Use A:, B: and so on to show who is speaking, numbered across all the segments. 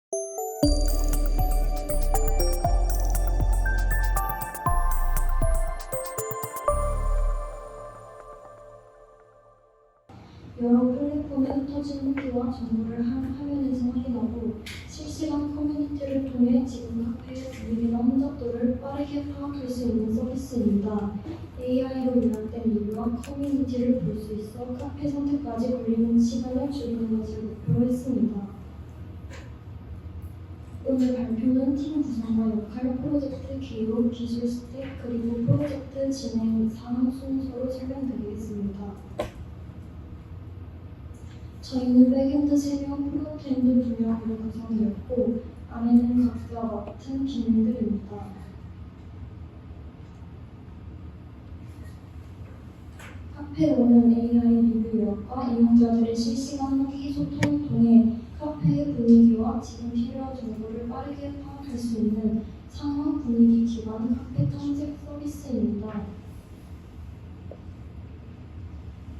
A: 여러 플랫폼에 흩어진 후기와 정보를 한 화면에서 확인하고 실시간 커뮤니티를 통해 지금 카페의 분위기나 혼잡도를 빠르게 파악할 수 있는 서비스입니다. AI로 요약된 리뷰와 커뮤니티를 볼 수 있어 카페 선택까지 걸리는 시간을 줄이는 것을 목표로 했습니다. 오늘 발표는 팀 구성과 역할, 프로젝트 기록, 기술 스택, 그리고 프로젝트 진행 사항 순서로 설명드리겠습니다. 저희는 백엔드 3명, 프론트엔드 2명으로 구성되었고 안에는 각자 맡은 기능들입니다. 카페로는 AI 리뷰 요약과 이용자들의 실시간 후기 소통을 통해 카페의 분위기와 지금 필요한 정보를 빠르게 파악할 수 있는 상황 분위기 기반 카페 탐색 서비스입니다.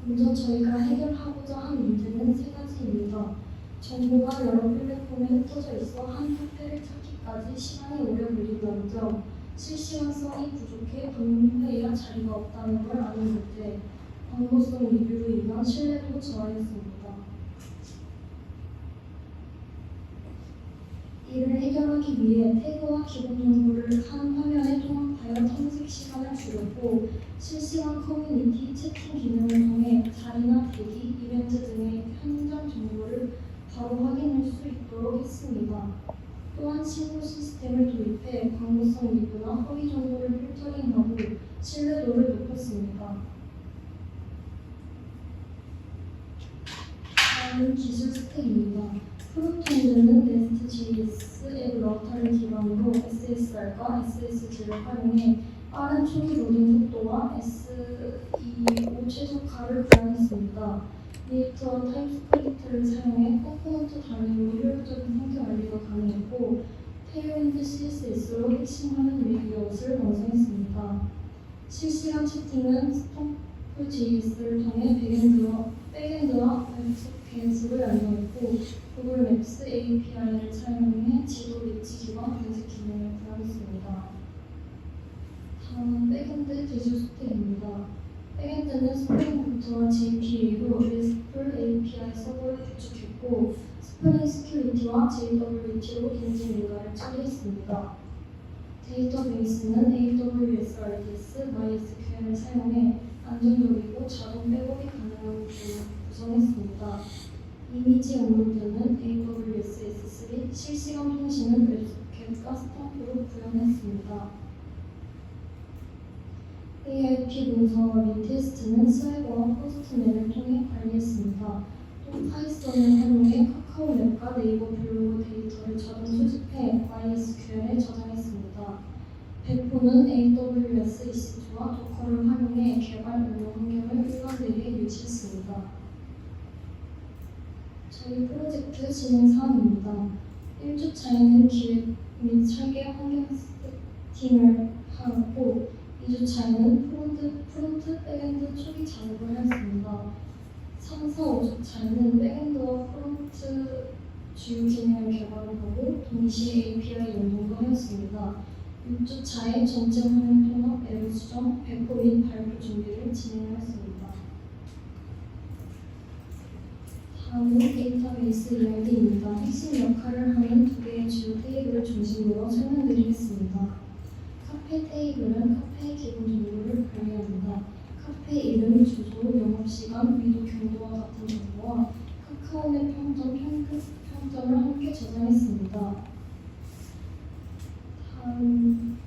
A: 먼저 저희가 해결하고자 한 문제는 3가지입니다. 정보가 여러 플랫폼에 흩어져 있어 한 카페를 찾기까지 시간이 오래 걸린다는 점, 실시간성이 부족해 방문 회의라 자리가 없다는 걸 아는 문제, 광고성 리뷰로 인한 신뢰도 저하였습니다. 이를 해결하기 위해 태그와 기본 정보를 한 화면에 통합하여 탐색 시간을 줄였고 실시간 커뮤니티 채팅 기능을 통해 자리나 대기, 이벤트 등의 현장 정보를 바로 확인할 수 있도록 했습니다. 또한 신고 시스템을 도입해 광고성 리뷰나 허위 정보를 필터링하고 신뢰도를 높였습니다. 다음은 기술 스택입니다. 프론트엔드는 Nest.js 앱 러터를 기반으로 SSR과 SSG를 활용해 빠른 초기 로딩 속도와 SEO 최적화를 구현했습니다. 리액트와 타입스크립트를 사용해 컴포넌트 단위로 효율적인 상태 관리가 가능했고 테일윈드 CSS로 핵심 화면 레이아웃을 완성했습니다. 실시간 채팅은 스톰프.js를 통해 백엔드와 웹소켓을 연동했고 구글 맵스 API를 사용해 지도 위치 기반 검색 기능을 구현했습니다. 다음은 백엔드 기술 스택입니다. 백엔드는 스프링부트와 JPA로 RESTful API 서버를 구축했고 스프링 스큐리티와 JWT로 인증 인가를 처리했습니다. 데이터베이스는 AWS RDS, MySQL을 사용해 안정적이고 자동 백업이 가능한 구조를 구성했습니다. 이미지 업로드는 AWS S3, 실시간 통신은 웹소켓과 스톰프로 구현했습니다. AIP 분석과 민 테스트는 스웨거와 포스트맨을 통해 관리했습니다. 또 파이썬을 활용해 카카오맵과 네이버 블로그 데이터를 자동 수집해 MySQL에 저장했습니다. 배포는 AWS EC2와 도커를 활용해 개발 운영 환경을 일관되게 유지했습니다. 저희 프로젝트 진행 사항입니다. 1주차에는 기획 및 설계 환경 세팅을 하고 2주차에는 프론트, 백엔드 초기 작업을 하였습니다. 3, 4, 5주차에는 백엔드와 프론트 주요 기능을 개발하고 동시에 API 연동도 하였습니다. 6주차에 전체 화면 통합, 에러 수정, 배포 및 발표 준비를 진행하였습니다. 다음은 데이터베이스 이야기입니다. 핵심 역할을 하는 2개의 주요 테이블을 중심으로 설명드리겠습니다. 카페 테이블은 카페의 기본 정보를 관리합니다. 카페 이름, 주소, 영업시간, 위도 경로와 같은 정보와 카카오맵 평점을 함께 저장했습니다. 다음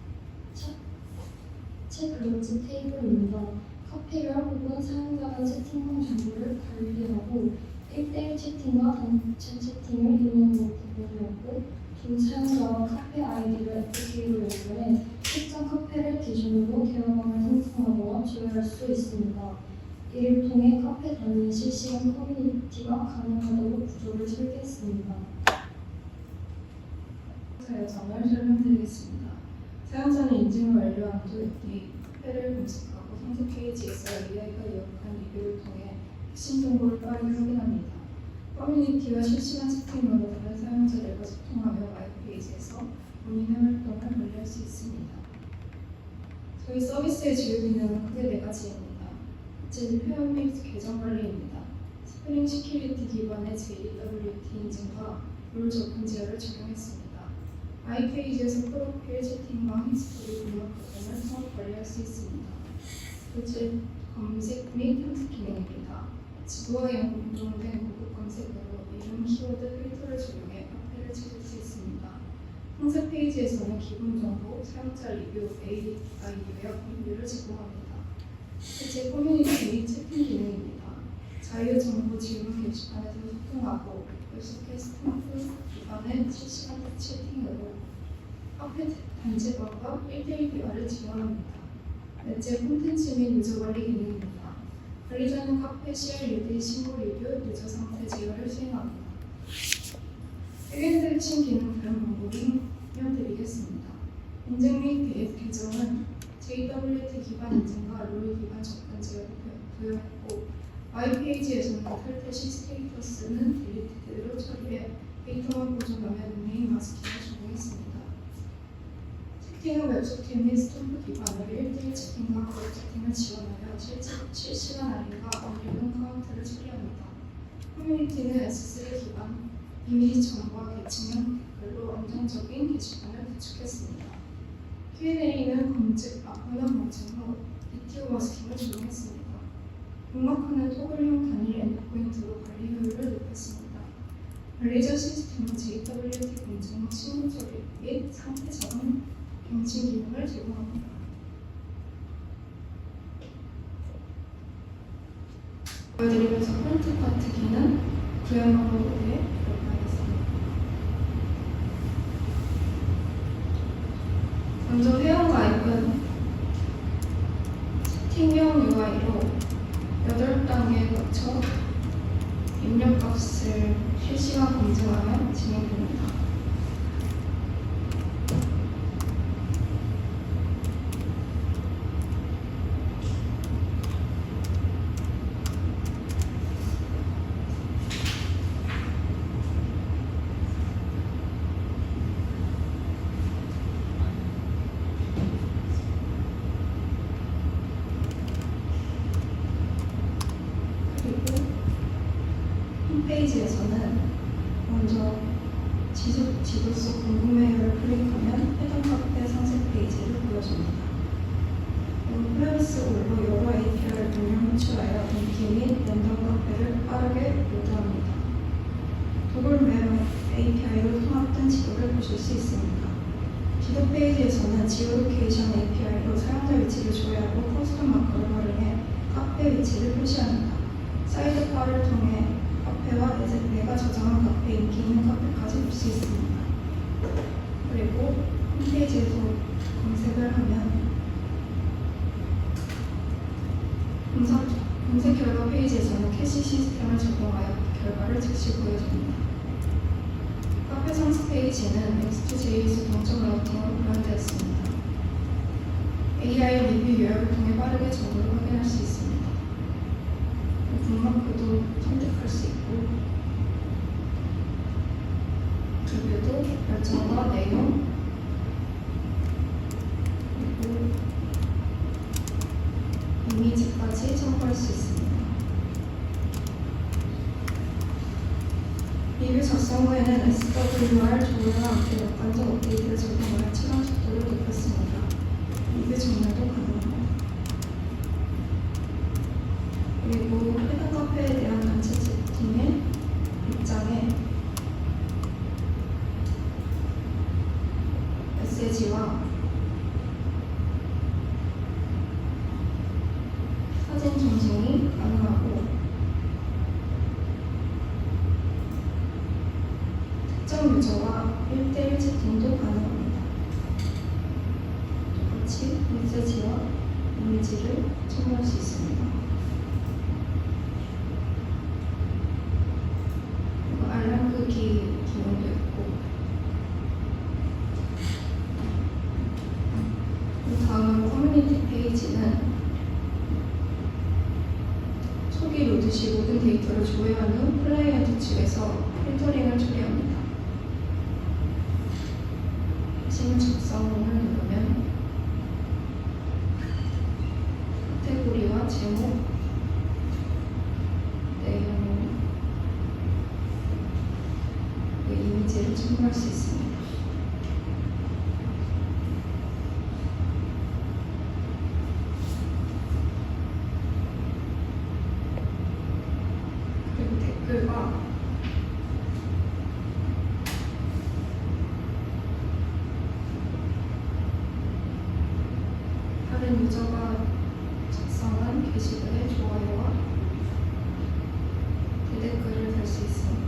A: 챗로즈 테이블입니다. 카페별 혹은 사용자 간 채팅방 정보를 관리하고 1대1 채팅과 단체 채팅을 이용하는 부분이었고 두 사용자와 카페 아이디를 FK로 연결해 특정 카페를 기준으로 대화방을 생성하거나 조회할 수 있습니다. 이를 통해 카페 단위 실시간 커뮤니티가 가능하도록 구조를 설계했습니다.
B: 사용자를 설명드리겠습니다. 사용자는 인증을 완료한 뒤 카페를 검색하고 선택 페이지에서 AI가 요약한 리뷰를 통해 핵심 정보를 빠르게 확인합니다. 커뮤니티와 실시간 채팅으로 다른 사용자들과 소통하며 플러스의 주요 기능은 크게 네 가지입니다. 첫째는 회원 및 계정 관리입니다. 스프링 시큐리티 기반의 JWT 인증과 롤 접근 제어를 적용했습니다. 마이페이지에서 프로필 채팅방 히스토리 등록 버튼을 통합 관리할 수 있습니다. 둘째, 검색 및 탐색 기능입니다. 지도와 연동된 고급 검색어로 이름, 키워드, 필터를 적용해 카페를 찾을 수 있습니다. 탐색 페이지에서는 기본 정보, 사용자 리뷰, AI와 리뷰를 제공합니다. 셋째, 커뮤니티 및 채팅 기능입니다. 자유 정보 질문 게시판에서 소통하고 계속해 스탬프 기반의 실시간 채팅으로 카페 단체방과 1대1 대화를 지원합니다. 넷째, 콘텐츠 및 유저 관리 기능입니다. 관리자는 카페 CRUD, 신고 리뷰, 유저 상태 제어를 수행합니다. 백엔드 핵심 기능 다른 방법이 알려드리겠습니다. 인증 및 계정은 JWT 기반 인증과 롤 기반 접근 제어를 부여했고, 마이페이지에서는 탈퇴시 스테이터스는 딜리트로 처리해 데이터만 보존하며 닉네임 마스킹을 적용했습니다. 채팅은 웹소켓 및 스탬프 기반으로 1대1 채팅과 그룹 채팅을 지원하여 실시간 알림과 언리분 카운트를 처리합니다. 커뮤니티는 S3 기반 이미지 첨부와 계층형 댓글로 안정적인 게시판을 구축했습니다. Q&A는 검증, 아무나 검증 후 DTO 마스킹을 적용했습니다. 북마크는 토글형 단일 엔드포인트로 관리 효율을 높였습니다. 관리자 시스템은 JWT 검증 후 신고 처리 및 상태 자동 경신 기능을 제공합니다. 보여드리면서 프론트 파트 기능 구현 방법에 대해 알아보겠습니다. 먼저 회원 가입은 채팅형 UI로 8단계에 거쳐 입력값을 실시간 검증하며 진행됩니다. 홈페이지에서는 먼저 지도서 궁금해요를 클릭하면 해당 카페 상세 페이지를 보여줍니다. 플레이스 올로 여러 API를 동력 호출하여 인기 및 랜덤 카페를 빠르게 로드합니다. 도글 맵 API로 통합된 지도를 보실 수 있습니다. 지도 페이지에서는 지오로케이션 API로 사용자 위치를 조회하고 커스텀 마커를 활용해 카페 위치를 표시합니다. 사이드바를 통해 카페와 내가 저장한 카페 인기 있는 카페까지 볼 수 있습니다. 그리고 홈페이지에서 검색을 하면 검색 결과 페이지에서는 캐시 시스템을 적용하여 결과를 즉시 보여줍니다. 카페 상세 페이지는 Next.js 동적 라우팅으로 구현되었습니다. AI 리뷰 요약을 통해 빠르게 정보를 확인할 수 있습니다. 북마크도 선택할 수 있고, 리뷰도 결정과 내용, 그리고 이미지까지 첨부할 수 있습니다. 리뷰 작성 후에는 SWR 조회와 함께 역관적 업데이트를 적용하여 체감 속도를 높였습니다. 리뷰 정렬도 가능합니다. 그리고 해당 카페에 대한 단체 채팅의 입장에 메시지와 사진 전송이 가능하고, 특정 유저와 1대1 채팅도 가능합니다. 똑같이 메시지와 이미지를 첨부할 수 있습니다. 알람 끄기 기능도 있고, 다음은 커뮤니티 페이지는 초기 로드 시 모든 데이터를 조회한 후 클라이언트 측에서 필터링을 처리합니다. 핵심 작성을 누르면 제목, 내용, 이미지를 첨부할 수 있습니다. 그리고 댓글과 다른 유저가 작성한 게시글에 좋아요와 대댓글을 달 수 있습니다.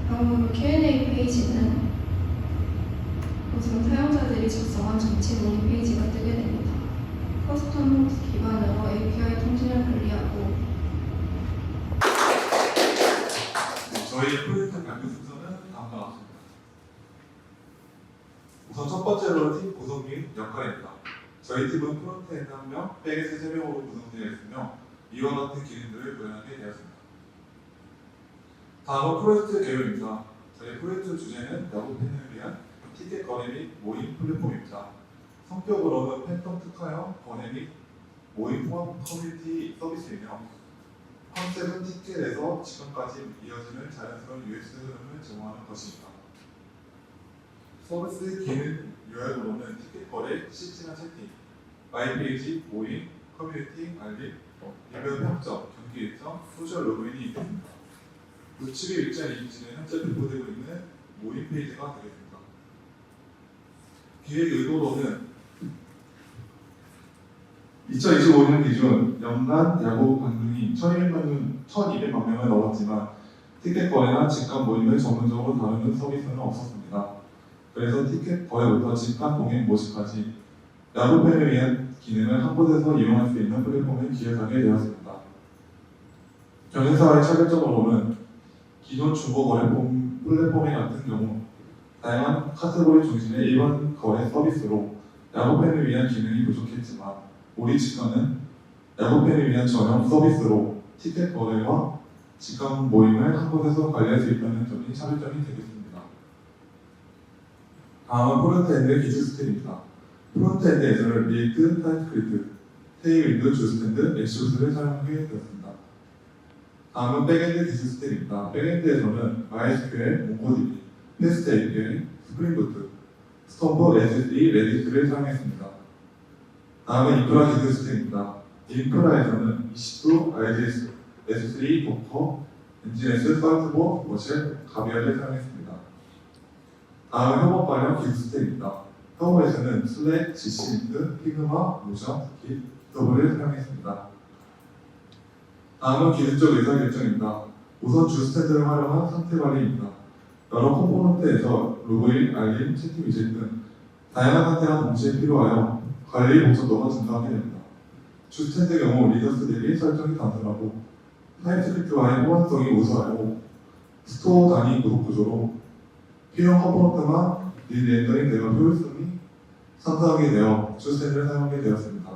B: 다음으로 Q&A 페이지는 우선 사용자들이 작성한 전체 모임 페이지가 뜨게 됩니다. 커스텀 기반으로 API 통신을 관리하고
C: 저희 프로젝트 발표 순서는 다음과 같습니다. 우선 첫 번째로 팀 구성 및 역할입니다. 저희 팀은 프론트엔드 1명, 백엔드 3명으로 구성되어 있으며 이와 같은 기능들을 구현하게 되었습니다. 다음은 프로젝트 개요입니다. 저희 프로젝트 주제는 야구 팬을 위한 티켓 거래 및 모임 플랫폼입니다. 성격으로는 팬덤 특화형 거래 및 모임 포함 커뮤니티 서비스이며 컨셉은 티켓에서 지금까지 이어지는 자연스러운 UX 흐름을 제공하는 것입니다. 서비스 기능 요약으로는 티켓 거래, 실시간 채팅, 마이페이지, 모임, 커뮤니티, 알림, 이별 평점, 경기 일정, 소셜 로그인이 있습니다. 우측의 일자 이미지는 현재 배포되고 있는 모임 페이지가 되겠습니다. 기획 의도로는 2025년 기준 연간 야구 관중이 1200만 명을 넘었지만 티켓 거래나 직관 모임을 전문적으로 다루는 서비스는 없었습니다. 그래서 티켓 거래부터 직관 동행 모집까지 야구 팬을 위한 기능을 한 곳에서 이용할 수 있는 플랫폼을 기획하게 되었습니다. 경영사의 차별적으로는 기존 중고 거래 플랫폼 같은 경우 다양한 카테고리 중심의 일반 거래 서비스로 야구 팬을 위한 기능이 부족했지만 우리 직관은 야구 팬을 위한 전용 서비스로 티켓 거래와 직관 모임을 한 곳에서 관리할 수 있다는 점이 차별점이 되겠습니다. 다음은 프론트엔드 기술 스텝입니다. 프론트엔드에서는 리액트, 타입스크립트, 테일윈드, 주스탠드, 엑시우스를 사용하게 되었습니다. 다음은 백엔드 기술 스텝입니다. 백엔드에서는 MySQL, MongoDB, 패스트 API, 스프링부트, 스톰프, SSE, 레디스를 사용했습니다. 다음은 인프라 기술 스텝입니다. 인프라에서는 EC2, IDS, S3, 도커, 엔진에스, 썰트보, 모쉘, 가비아를 사용했습니다. 다음은 협업 관련 기술 스텝입니다. 협업에서는 슬랙, GC민트, 피그마, 모션, 깃, 더블을 사용했습니다. 다음은 기술적 의사결정입니다. 우선 주스탠드를 활용한 상태 관리입니다. 여러 컴포넌트에서 로그인, 알림, 채팅 위젯 등 다양한 상태가 동시에 필요하여 관리 복잡도가 증가하게 됩니다. 주스탠드 경우 리더스 대비 설정이 단순하고 타입스크립트와의 호환성이 우수하고 스토어 단위 구독 구조로 필요한 컴포넌트만 리렌더링 되어 효율성이 상승하게 되어 주스탠드를 사용하게 되었습니다.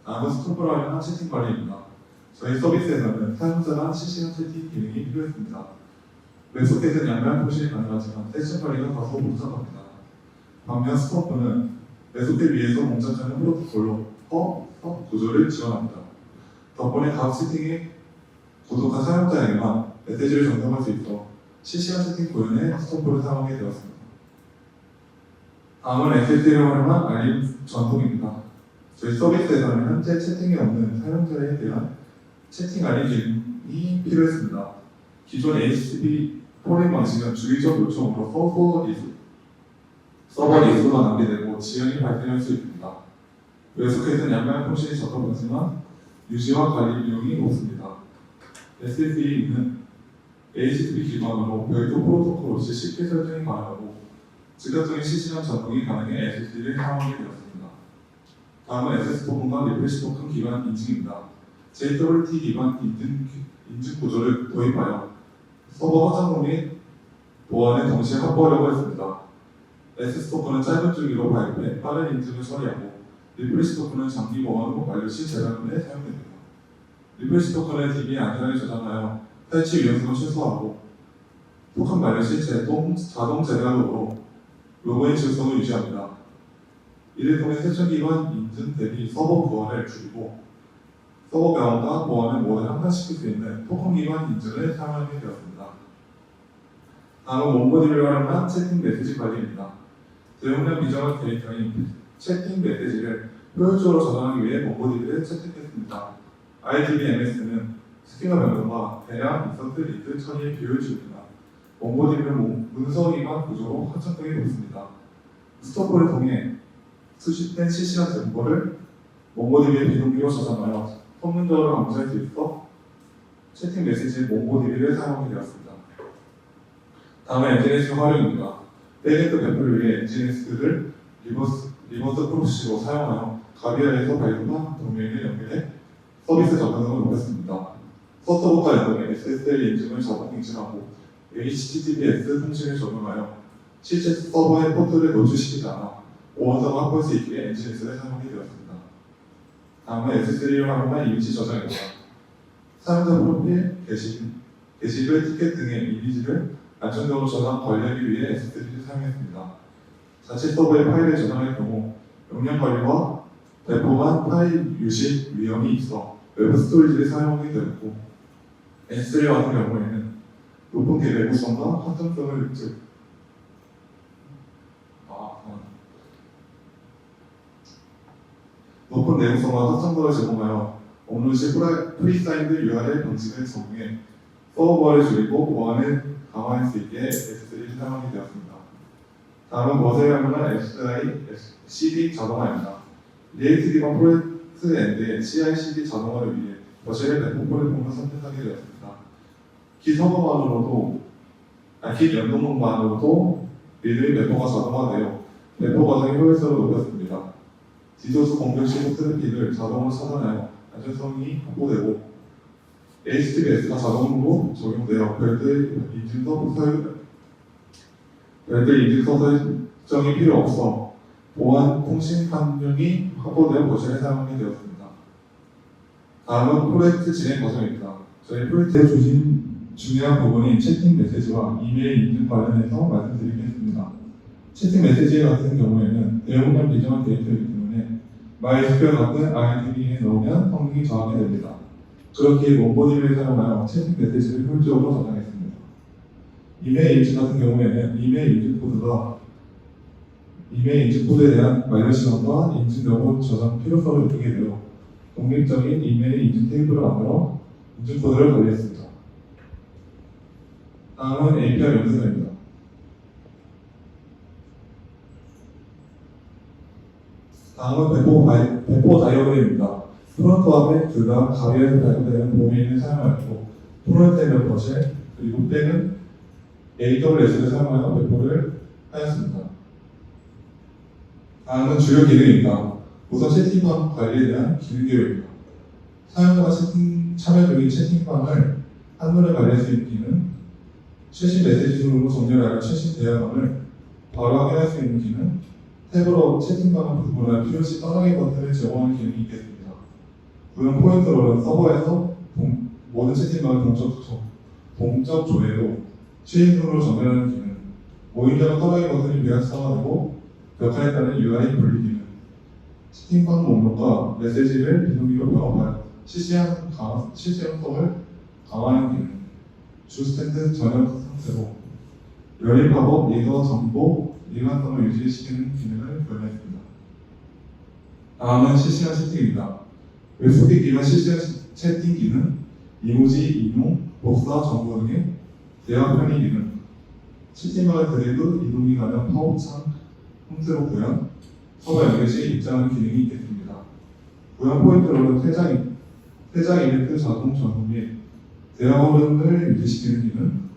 C: 다음은 스토어를 활용한 채팅 관리입니다. 저희 서비스에서는 사용자가 실시간 채팅 기능이 필요했습니다. 웹소켓은 양면 통신이 가능하지만 세션 관리가 다소 복잡합니다. 반면 스토어는 웹소켓 위에서 동작하는 프로토콜로 섭 구조를 지원합니다. 덕분에 각 채팅에 구독한 사용자에게만 메시지를 전송할 수 있어 실시간 채팅 구현에 스토어를 사용하게 되었습니다. 다음은 SS를 활용한 알림 전송입니다. 저희 서비스에서는 현재 채팅이 없는 사용자에 대한 채팅 알림 기능이 필요했습니다. 기존 HTTP 포링 방식은 주기적 요청으로 서버 리소가 낭비되고 지연이 발생할 수 있습니다. 웹소켓은 양면 통신이 적합하지만 유지와 관리 비용이 높습니다. SSE는 HTTP 기반으로 별도 프로토콜 없이 쉽게 설정이 가능하고 즉각적인 실시간 전송이 가능해 SSE를 사용하게 되었습니다. 다음은 SS 토큰과 리프레시 토큰 기반 인증입니다. JWT 기반 인증 구조를 도입하여 서버 화장품 및 보안을 동시에 확보하려고 했습니다. SS 토큰은 짧은 주기로 발급해 빠른 인증을 처리하고 리프레시 토큰은 장기 보안 후 완료 시 재발급에 사용됩니다. 리프레시 토큰은 DB에 안전하게 저장하여 탈취 위험성을 최소화하고 토큰 관련 시 자동 재가동으로 로그인 즉성을 유지합니다. 이를 통해 세션 기반 인증 대비 서버 보안을 줄이고 서버 병원과 보안을 모두 향상시킬 수 있는 토큰 기반 인증을 사용하게 되었습니다. 다음은 몽고디비를 활용한 채팅 메시지 관리입니다. 대용량 비정한 데이터인 채팅 메시지를 효율적으로 저장하기 위해 몽고디비를 채택했습니다. IDBMS는 스키너 변경과 대량 인서트 리드 처리의 비효율적입니다. 몽고디비는 문서 기반 구조로 확장성이 높습니다. 스토커를 통해 수집된 실시간 정보를 몽고디비의 비동기로 저장하여 성능적으로 감지할 수 있어 채팅 메시지 몽고디비를 사용하게 되었습니다. 다음은 엔지니스 활용입니다. 백엔드 배포를 위해 엔지니스를 리버스 프로시로 사용하여 가비아에서 발급한 도메인을 연결해 서비스 접근성을 높였습니다. 서서부터 연동해 SSL 인증을 자동 인증하고 HTTPS 통신을 적용하여 실제 서버의 포트를 노출시키지 않아 보안성을 확보할 수 있게 엔지니스를 사용하게 되었습니다. 다음은 S3를 활용한 이미지 저장입니다. 사용자 프로필, 게시글, 티켓 등의 이미지를 안정적으로 저장 관리하기 위해 S3를 사용했습니다. 자체 서버에 파일을 저장할 경우 용량 관리와 배포 간 파일 유식 위험이 있어 외부 스토리지를 사용하게 되었고 S3 같은 경우에는 높은 내구성과 확장성을 높은 내구성과 확장성을 제공하여 업로드 시 프리사인드 URL 방식을 적용해 서버를 줄이고 보안을 강화할 수 있게 S3를 사용하게 되었습니다. 다음은 머세에 활용한 CD 자동화입니다. 리액트 기반 프론트엔드의 CI/CD 자동화를 위해 버실의 배포 플랫폼을 선택하게 되었습니다. 기 연동만으로도 미드의 배포가 자동화되어 배포 과정의 효율성을 높였습니다. 디도스 공격 시 트래픽을 자동으로 차단하여 안전성이 확보되고 HTTPS가 자동으로 적용되어 별도의 인증서 설정이 필요 없어 보안 통신 환경이 확보되어 버실에 사용하게 되었습니다. 다음은 프로젝트 진행 과정입니다. 저희 프로젝트의 중요한 부분인 채팅 메시지와 이메일 인증 관련해서 말씀드리겠습니다. 채팅 메시지 같은 경우에는 대용량 비정한 데이터이기 때문에 MySQL 같은 RDB에 넣으면 성능이 저하게 됩니다. 그렇기에 몽고디비를 사용하여 채팅 메시지를 효율적으로 저장했습니다. 이메일 인증 같은 경우에는 이메일 인증 코드에 대한 완료 시간과 인증 여부 저장 필요성을 느끼게 되어 독립적인 이메일 인증 테이블을 만들어 인증 코드를 관리했습니다. 다음은 API 연습입니다. 다음은 배포 다이어그램입니다. 프론트와 백 둘 다 가비에서 발표되는 도메인을 사용하였고 프론트에는 버실 그리고 백은 AWS를 사용하여 배포를 하였습니다. 다음은 주요 기능입니다. 우선 채팅방 관리에 대한 기능 개요입니다. 사용자가 참여 중인 채팅방을 한눈에 관리할 수 있는 기능, 최신 메시지 순으로 정렬하여 최신 대화방을 바로 확인할 수 있는 기능, 탭으로 채팅방을 구분할 필요시 떠나기 버튼을 제공하는 기능이 있겠습니다. 구현 포인트로는 서버에서 모든 채팅방을 동적 조회로 최신 순으로 정렬하는 기능, 모임자가 떠나기 버튼이 비활성화되고 벽화에 따른 UI 분리 기능, 채팅방 목록과 메시지를 비동기로 병합하여 실시간성을 강화하는 기능, 주스탠드 전역 상태로 열린 팝업 예거 정보 일관성을 유지시키는 기능을 구현했습니다. 다음은 실시간 채팅입니다. 웹소켓 기반 실시간 채팅 기능, 이모지, 인용, 복사, 정보 등의 대화 편의 기능, 채팅방을 그래도 이동이 가능 파워창 형태로 구현, 서버 연결 시 입장하는 기능이 있겠습니다. 구현 포인트로는 퇴장 이벤트 자동 전송 및 대화 흐름을 유지시키는 기능,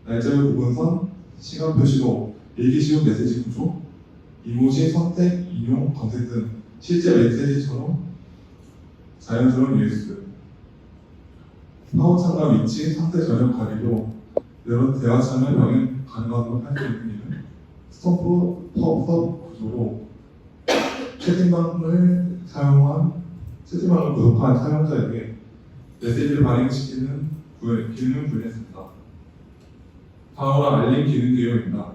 C: 날짜별 구분선, 시간 표시도 읽기 쉬운 메시지 구조, 이모지 선택, 인용, 검색 등 실제 메시지처럼 자연스러운 UX, 파워창과 위치, 상태 전역 관리로 여러 대화창을 병행 가능하도록 할 수 있는 기능, 스톰프 팝업 구조로 채팅방을 구독한 사용자에게 메시지를 발행시키는 기능을 구현했습니다. 다음으로 알림 기능 개요입니다.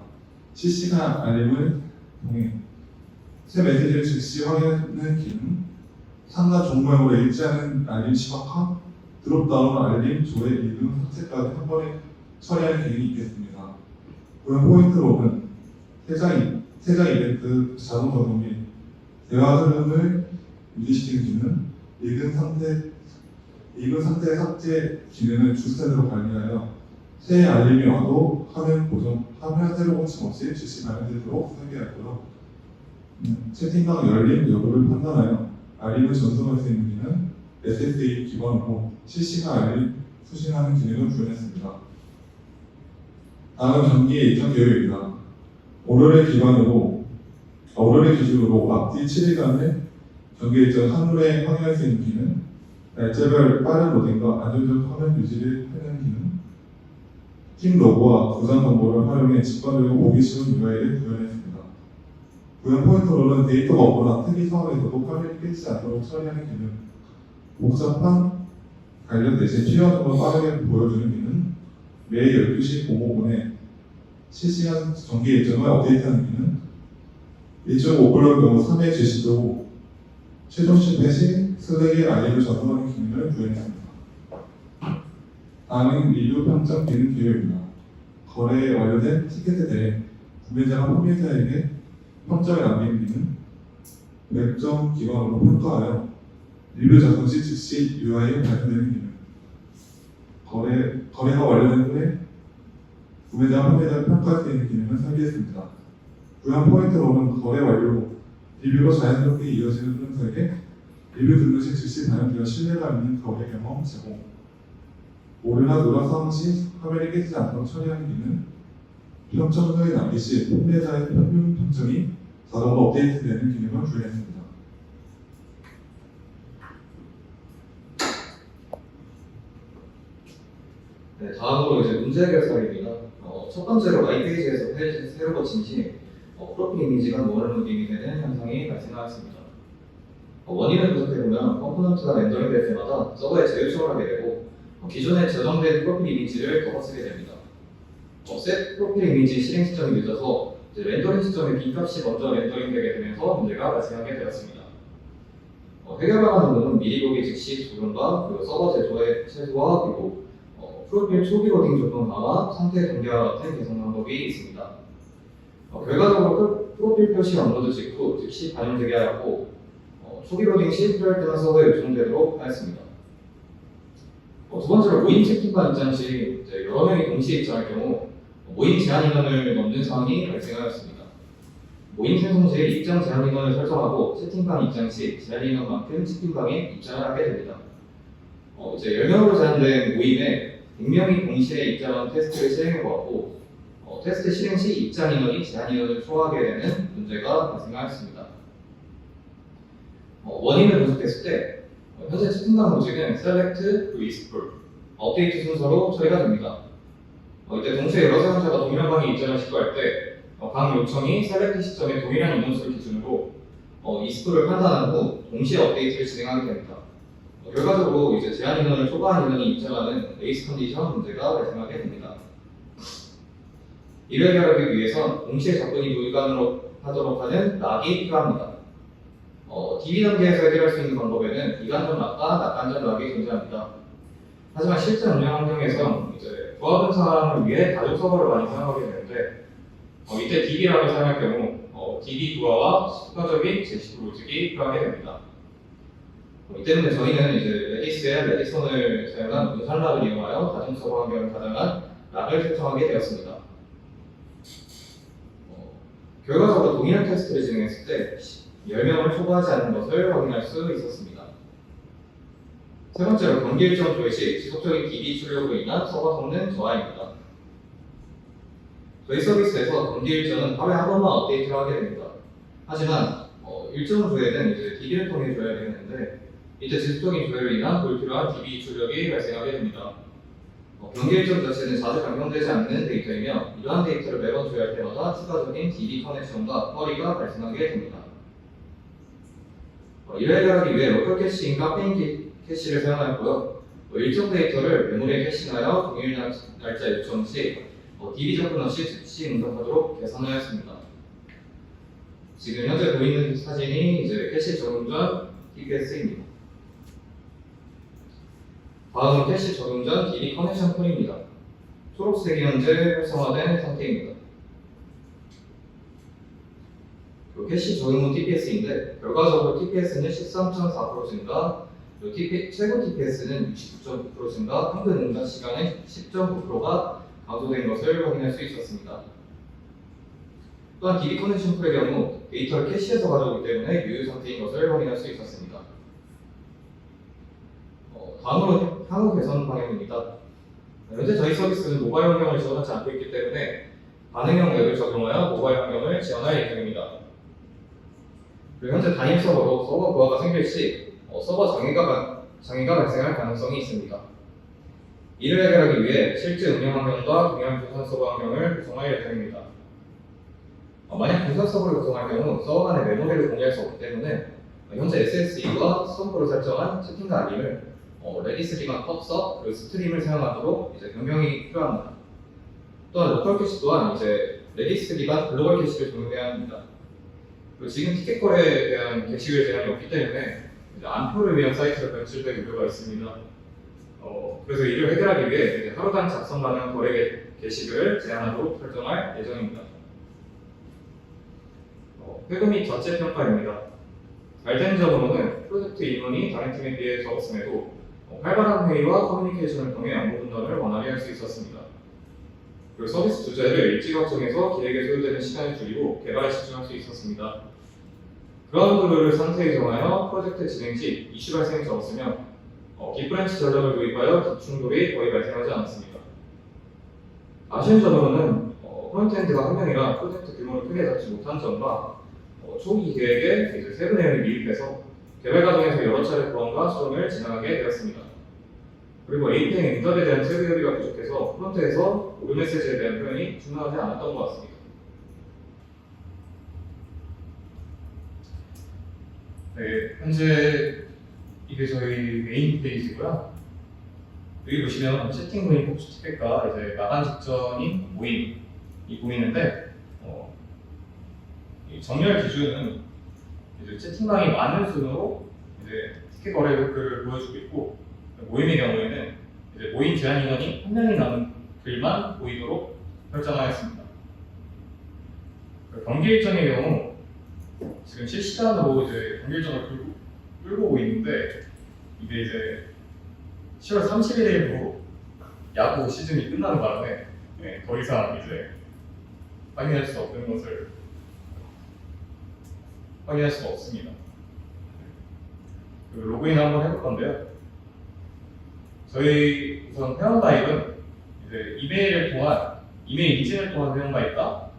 C: 실시간 알림을 통해 새 메시지를 즉시 확인하는 기능, 상단 종모형으로 일치하는 알림 시각화, 드롭다운 알림, 조회, 이동, 삭제까지 한 번에 처리하는 기능이 있겠습니다. 고용 포인트로는 세장 이벤트 자동 적용 및 대화 흐름을 유지시키는 기능, 읽은 상태 삭제 기능을 주스텐으로 관리하여 새 알림이 와도 화면 새로 고침 없이 즉시 발현되도록 설계하고요. 채팅방 열림 여부를 판단하여 알림을 전송할 수 있는 기능, SSA 기반으로 실시간 알림 수신하는 기능을 구현했습니다. 다음은 경기 일정 개요입니다. 오늘의 기준으로 앞뒤 7일간의 경기 일정 한눈에 확인할 수 있는 기능, 날짜별 빠른 로딩과 안정적 화면 유지를 하는 기능, 팀 로고와 구성 정보를 활용해 직관적으로 보기 쉬운 UI를 구현했습니다. 구현 포인트로는 데이터가 없거나 특이 상황에서도 화면이 깨지지 않도록 처리하는 기능, 복잡한 관련 대신 필요한 것만 빠르게 보여주는 기능, 매일 12시 05분에 실시간 정기 일정을 업데이트하는 기능, 일정 못 불러올 경우 3회 제시 후 최종 실패 시 슬랙에 알림을 전송하는 기능을 구현했습니다. 다음은 리뷰 평점 기능 개요입니다. 거래에 완료된 티켓에 대해 구매자가 판매자에게 평점을 남기는 기능, 웹점 기반으로 평가하여 리뷰 작성 시 즉시 UI에 발표되는 기능, 거래가 완료된 후에 구매자와 판매자를 평가할 수 있는 기능을 설계했습니다. 구현 포인트로는 거래 완료 후 리뷰가 자연스럽게 이어지는 흐름석에 리뷰 등록 시 즉시 반영되어 신뢰감 있는 거래 경험 제공, 오류나 누락 상황 시 화면이 깨지지 않도록 처리하는 기능, 평점 후에 남기 시 판매자의 평균 평점이 자동으로 업데이트되는 기능을 구현했습니다.
D: 네, 다음으로 이제 문제 해결 사례입니다. 첫 번째로 마이페이지에서 새로 고친 시 프로필 이미지가 오버로딩이 되는 현상이 발생하였습니다. 원인을 분석해보면 컴포넌트가 렌더링 될 때마다 서버에 재요청을 하게 되고 기존에 저장된 프로필 이미지를 더 쓰게 됩니다. 셋 프로필 이미지 실행 시점이 늦어서 렌더링 시점에 빈값이 먼저 렌더링 되게 되면서 문제가 발생하게 되었습니다. 해결 방안으로는 미리 보기 즉시 조정과 서버 제조의 최소화 그리고 프로필 초기 로딩 조건 강화, 상태 동기화 같은 개선 방법이 있습니다. 결과적으로 프로필 표시 업로드 직후 즉시 반영되게 하였고 초기 로딩 시 필요할 때만 서버에 요청되도록 하였습니다. 두 번째로 모임 채팅방 입장 시 여러 명이 동시에 입장할 경우 모임 제한 인원을 넘는 상황이 발생하였습니다. 모임 생성 시 입장 제한 인원을 설정하고 채팅방 입장 시 제한 인원만큼 채팅방에 입장을 하게 됩니다. 이제 10명으로 제한된 모임에 100명이 동시에 입장한 테스트를 실행해보았고 테스트 실행 시 입장 인원이 제한 인원을 초과하게 되는 문제가 발생하였습니다. 원인을 분석했을 때 현재 채팅방 로직은 select, whisper, 업데이트 순서로 처리가 됩니다. 이때 동시에 여러 사용자가 동일한 방에 입장을 시도할 때 방 요청이 select 시점에 동일한 인원수를 기준으로 whisper를 판단한 후 동시에 업데이트를 진행하게 됩니다. 결과적으로 이제 제한 인원을 초과한 인원이 입장하는 레이스 컨디션 문제가 발생하게 됩니다. 이를 해결하기 위해선 동시에 접근이 불가능하도록 하는 락이 필요합니다. DB 단계에서 해결할 수 있는 방법에는 이간전 락과 낙간전 락이 존재합니다. 하지만 실제 운영 환경에서 이제 부하 분산을 위해 가족 서버를 많이 사용하게 되는데 이때 DB 락을 사용할 경우 DB 부하와 추가적인 제시 로직이 필요하게 됩니다. 이 때문에 저희는 이제 레디스의 레디선을 사용한 분산 락을 이용하여 가정 서버 환경을 가정한 락을 설정하게 되었습니다. 결과적으로 동일한 테스트를 진행했을 때 10명을 초과하지 않는 것을 확인할 수 있었습니다. 세 번째로 경기 일정 조회 시 지속적인 DB 출력으로 인한 서버 성능 저하입니다. 저희 서비스에서 경기 일정은 하루에 한 번만 업데이트를 하게 됩니다. 하지만 일정 조회는 이제 DB를 통해 줘야 되는데 이때 지속적인 조회로 인한 불필요한 DB 출력이 발생하게 됩니다. 경기 일정 자체는 자주 변경되지 않는 데이터이며 이러한 데이터를 매번 조회할 때마다 추가적인 DB 커넥션과 허리가 발생하게 됩니다. 이를 해결하기 위해 로컬 캐시인 카페인 캐시를 사용하였고요. 일정 데이터를 메모리에 캐싱하여 동일 날짜 요청 시 DB 접근 없이 즉시 응답하도록 개선하였습니다. 지금 현재 보이는 사진이 이제 캐시 적용 전 TPS입니다. 다음은 캐시 적용 전 DB 커넥션 툴입니다. 초록색이 현재 활성화된 상태입니다. 캐시 적용 후 TPS인데 결과적으로 TPS는 13.4% 증가, 최고 TPS는 69.9% 증가, 평균 응답 시간은 10.9%가 감소된 것을 확인할 수 있었습니다. 또한 DB 커넥션 툴의 경우 데이터를 캐시에서 가져오기 때문에 유효 상태인 것을 확인할 수 있었습니다. 다음으로 향후 개선 방향입니다. 현재 저희 서비스는 모바일 환경을 지원하지 않고 있기 때문에 반응형 앱을 적용하여 모바일 환경을 지원할 예정입니다. 그리고 현재 단일 서버로 서버 부하가 생길 시 서버 장애가 발생할 가능성이 있습니다. 이를 해결하기 위해 실제 운영 환경과 동양 분산 서버 환경을 구성할 예정입니다. 만약 분산 서버를 구성할 경우 서버 간의 메모리를 공유할 수 없기 때문에 현재 SSE와 스톰프로 설정한 채팅과 알림을 레디스 기반 펍서 그리고 스트림을 사용하도록 이제 변경이 필요합니다. 또한 로컬 캐시 또한 이제 레디스 기반 글로벌 캐시를 적용해야 합니다. 그리고 지금 티켓 거래에 대한 게시글 제한이 없기 때문에 이제 안표를 위한 사이트로 변질될 우려가 있습니다. 그래서 이를 해결하기 위해 이제 하루당 작성 가능한 거래 게시글을 제한하도록 설정할 예정입니다. 회고 및 자체 평가입니다. 잘된 점으로는 프로젝트 인원이 다른 팀에 비해 적었음에도 활발한 회의와 커뮤니케이션을 통해 업무 분담을 원활히 할 수 있었습니다. 그리고 서비스 주제를 일찍 확정해서 기획에 소요되는 시간을 줄이고 개발에 집중할 수 있었습니다. 그라운드 룰을 상세히 정하여 프로젝트 진행 시 이슈 발생이 적었으며 빅브랜치 전략을 도입하여 기충돌이 거의 발생하지 않았습니다. 아쉬운 점으로는 프론트엔드가 한 명이라 프로젝트 규모를 크게 잡지 못한 점과 초기 계획에 이제 세부 내용이 미흡해서 개발 과정에서 여러 차례 보완과 수정을 진행하게 되었습니다. 그리고 API 응답에 대한 세부 협의가 부족해서 프론트에서 오류 메시지에 대한 표현이 충분하지 않았던 것 같습니다. 네, 현재 이게 저희 메인 페이지고요. 여기 보시면 채팅 모임 폭주 티켓과 이제 마감 직전인 모임이 보이는데 이 정렬 기준은 이제 채팅방이 많은 순으로 이제 티켓 거래 글을 보여주고 있고 모임의 경우에는 이제 모임 제한 인원이 한 명이 남은 글만 보이도록 설정하였습니다. 경기 일정의 경우 지금 실시간으로 이제 경기 일정을 끌고 오고 있는데 이게 이제 10월 31일로 야구 시즌이 끝나는 바람에 더 이상 이제 확인할 수 없는 것을 확인할 수가 없습니다. 로그인 한번 해볼 건데요. 저희 우선 회원가입은 이제 이메일 인증을 통한 회원가입과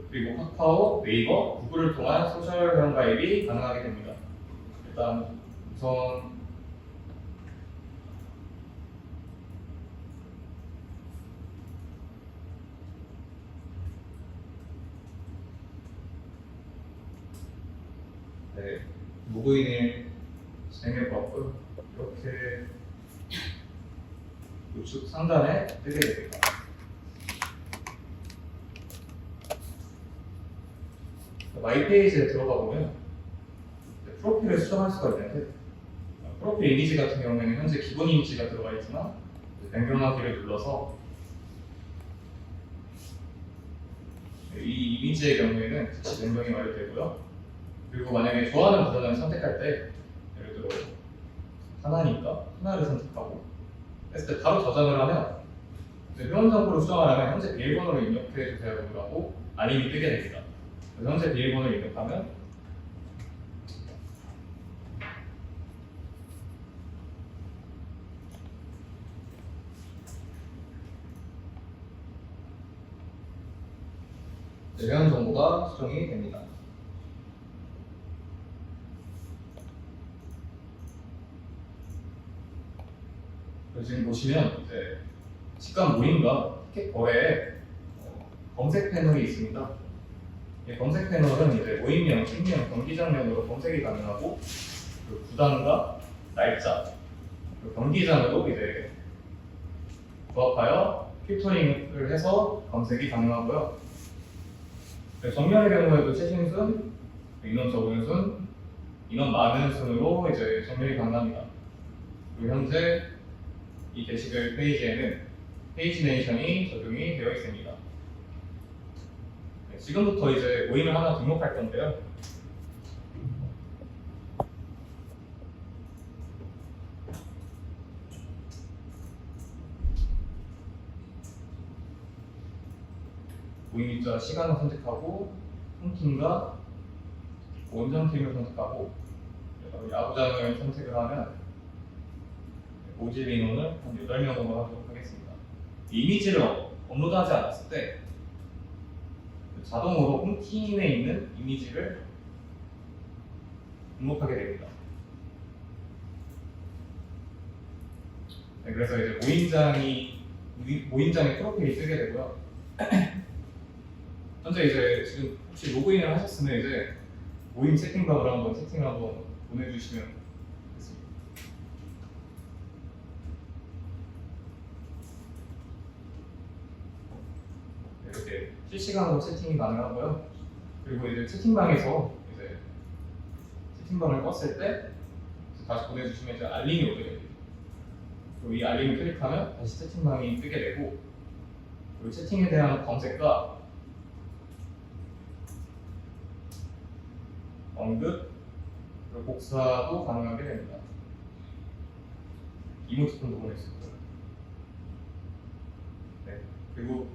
D: 그리고 카카오, 네이버, 구글을 통한 소셜 회원가입이 가능하게 됩니다. 일단 우선 로그인을 진행해봤고 이렇게 우측 상단에 뜨게 됩니다. 마이 페이지에 들어가 보면 프로필을 수정할 수가 있는데 프로필 이미지 같은 경우에는 현재 기본 이미지가 들어가 있지만 변경하기를 눌러서 이 이미지의 경우에는 즉시 변경이 완료되고요. 그리고 만약에 좋아하는 버전을 선택할 때 예를 들어 하나니까 하나를 선택하고 했을 때 바로 저장을 하면 회원 정보를 수정하려면 현재 비밀번호를 입력해 주세요라고 알림이 뜨게 됩니다. 그래서 현재 비밀번호를 입력하면 회원 정보가 수정이 됩니다. 지금 보시면 이제 직관 모임과 티켓 거래에 검색 패널이 있습니다. 이 검색 패널은 이제 모임명, 팀명, 경기장명으로 검색이 가능하고 그 구단과 날짜, 그 경기장으로 이제 조합하여
E: 필터링을 해서 검색이 가능하고요. 정면의 경우에도 최신 순, 인원 적은 순, 인원 많은 순으로 이제 정렬이 가능합니다. 그리고 현재 이 게시글 페이지에는 페이지네이션이 적용이 되어 있습니다. 네, 지금부터 이제 모임을 하나 등록할 건데요. 모임일자 시간을 선택하고 홈팀과 원정팀을 선택하고 야구장을 선택을 하면 모집 인원을 한 8명으로 하도록 하겠습니다. 이미지를 업로드하지 않았을 때 자동으로 홈팀에 있는 이미지를 등록하게 됩니다. 네, 그래서 이제 모임장에 프로필이 뜨게 되고요. 현재 이제 지금 혹시 로그인을 하셨으면 이제 모임 채팅방으로 한번 채팅을 한번 보내주시면 되겠습니다. 네, 이렇게 실시간으로 채팅이 가능하고요. 그리고 이제 채팅방에서 이제 채팅방을 껐을 때 다시 보내주시면 이제 알림이 오게 됩니다. 그리고 이 알림을 클릭하면 다시 채팅방이 뜨게 되고, 그리고 채팅에 대한 검색과 언급, 그리고 복사도 가능하게 됩니다. 이모티콘도 보낼 수 있고요. 네, 그리고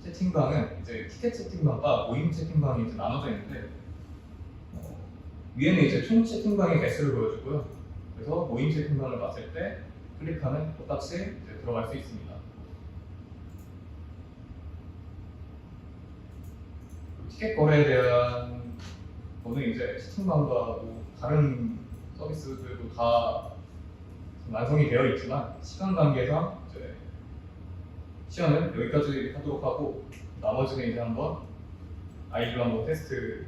E: 채팅방은 이제 티켓 채팅방과 모임 채팅방이 이제 나눠져 있는데, 위에는 이제 총 채팅방의 개수를 보여주고요. 그래서 모임 채팅방을 봤을 때 클릭하면 똑같이 이제 들어갈 수 있습니다. 티켓 거래에 대한 거는 이제 채팅방과 뭐 다른 서비스들도 다 완성이 되어 있지만 시간 관계상 이제 시연은 여기까지 하도록 하고, 나머지는 이제 한번 아이디로 한번 테스트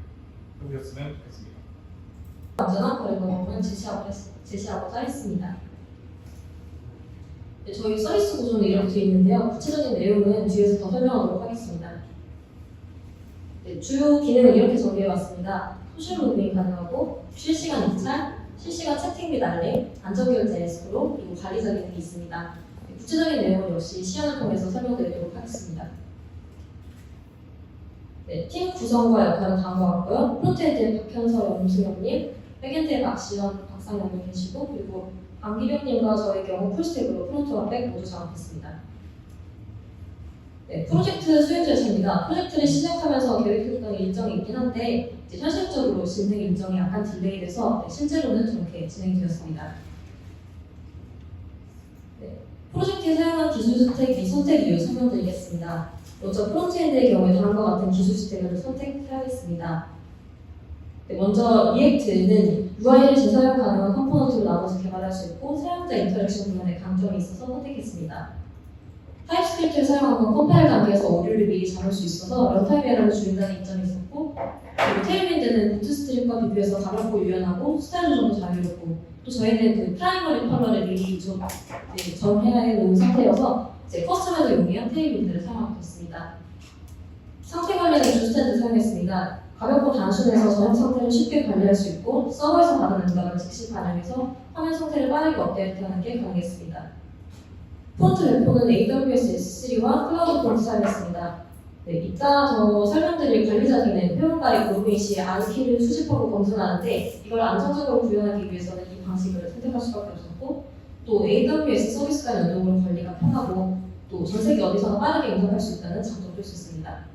E: 해보셨으면 좋겠습니다.
F: 안전한 거래 방법을 제시하고자 했습니다. 네, 저희 서비스 구조는 이렇게 되어 있는데요. 구체적인 내용은 뒤에서 더 설명하도록 하겠습니다. 네, 주요 기능은 이렇게 정리해봤습니다. 소셜 로그인 가능하고, 실시간 입찰, 실시간 채팅 및 알림, 안전결제 에스크로, 그리고 관리자 기능이 있습니다. 네, 구체적인 내용은 역시 시연을 통해서 설명드리도록 하겠습니다. 네, 팀 구성과 역할은 다음과 같고요. 프론트엔드의 박현서 염승엽님, 백엔드의 박시현, 박상영님 계시고, 그리고 안기병님과 저의 경우 풀스택으로 프론트와 백 모두 장악했습니다. 네, 프로젝트 수행 절차입니다. 프로젝트를 시작하면서 계획했던 일정이 있긴 한데 이제 현실적으로 진행 일정이 약간 딜레이돼서 실제로는 저렇게 진행이 되었습니다. 네, 프로젝트에 사용한 기술 스택 및 선택 이유 설명드리겠습니다. 먼저 프론트엔드의 경우에 다음과 같은 기술 스택을 선택해야겠습니다. 네, 먼저 리액트는 UI를 재사용 가능한 컴포넌트로 나눠서 개발할 수 있고, 사용자 인터랙션 부분에 강점이 있어서 선택했습니다. 타입스크립트를 사용한 건 컴파일 단계에서 오류를 미리 잡을 수 있어서 런타임 에러를 줄인다는 이점이 있었고, 그리고 테일윈드는 부트스트립과 비교해서 가볍고 유연하고 스타일 조정도 자유롭고, 또 저희는 그 프라이머리 컬러를 미리 좀 정해야 해놓은 상태여서 이제 커스텀에도 용이한 테일윈드를 사용하고 있습니다. 상태 관리는 주스탠드 사용했습니다. 가볍고 단순해서 저장 상태를 쉽게 관리할 수 있고, 서버에서 받은 응답을 즉시 반영해서 화면 상태를 빠르게 업데이트하는 게 가능했습니다. 폰트 래퍼는 AWS S3와 클라우드 폰트 사용했습니다. 네, 이따 더 설명드릴 관리자 기능, 회원가입 로그인 시 안키를 수집하고 검증하는데, 이걸 안정적으로 구현하기 위해서는 이 방식을 선택할 수밖에 없었고, 또 AWS 서비스 간 연동으로 관리가 편하고, 또 전 세계 어디서나 빠르게 인터할 수 있다는 장점도 있었습니다.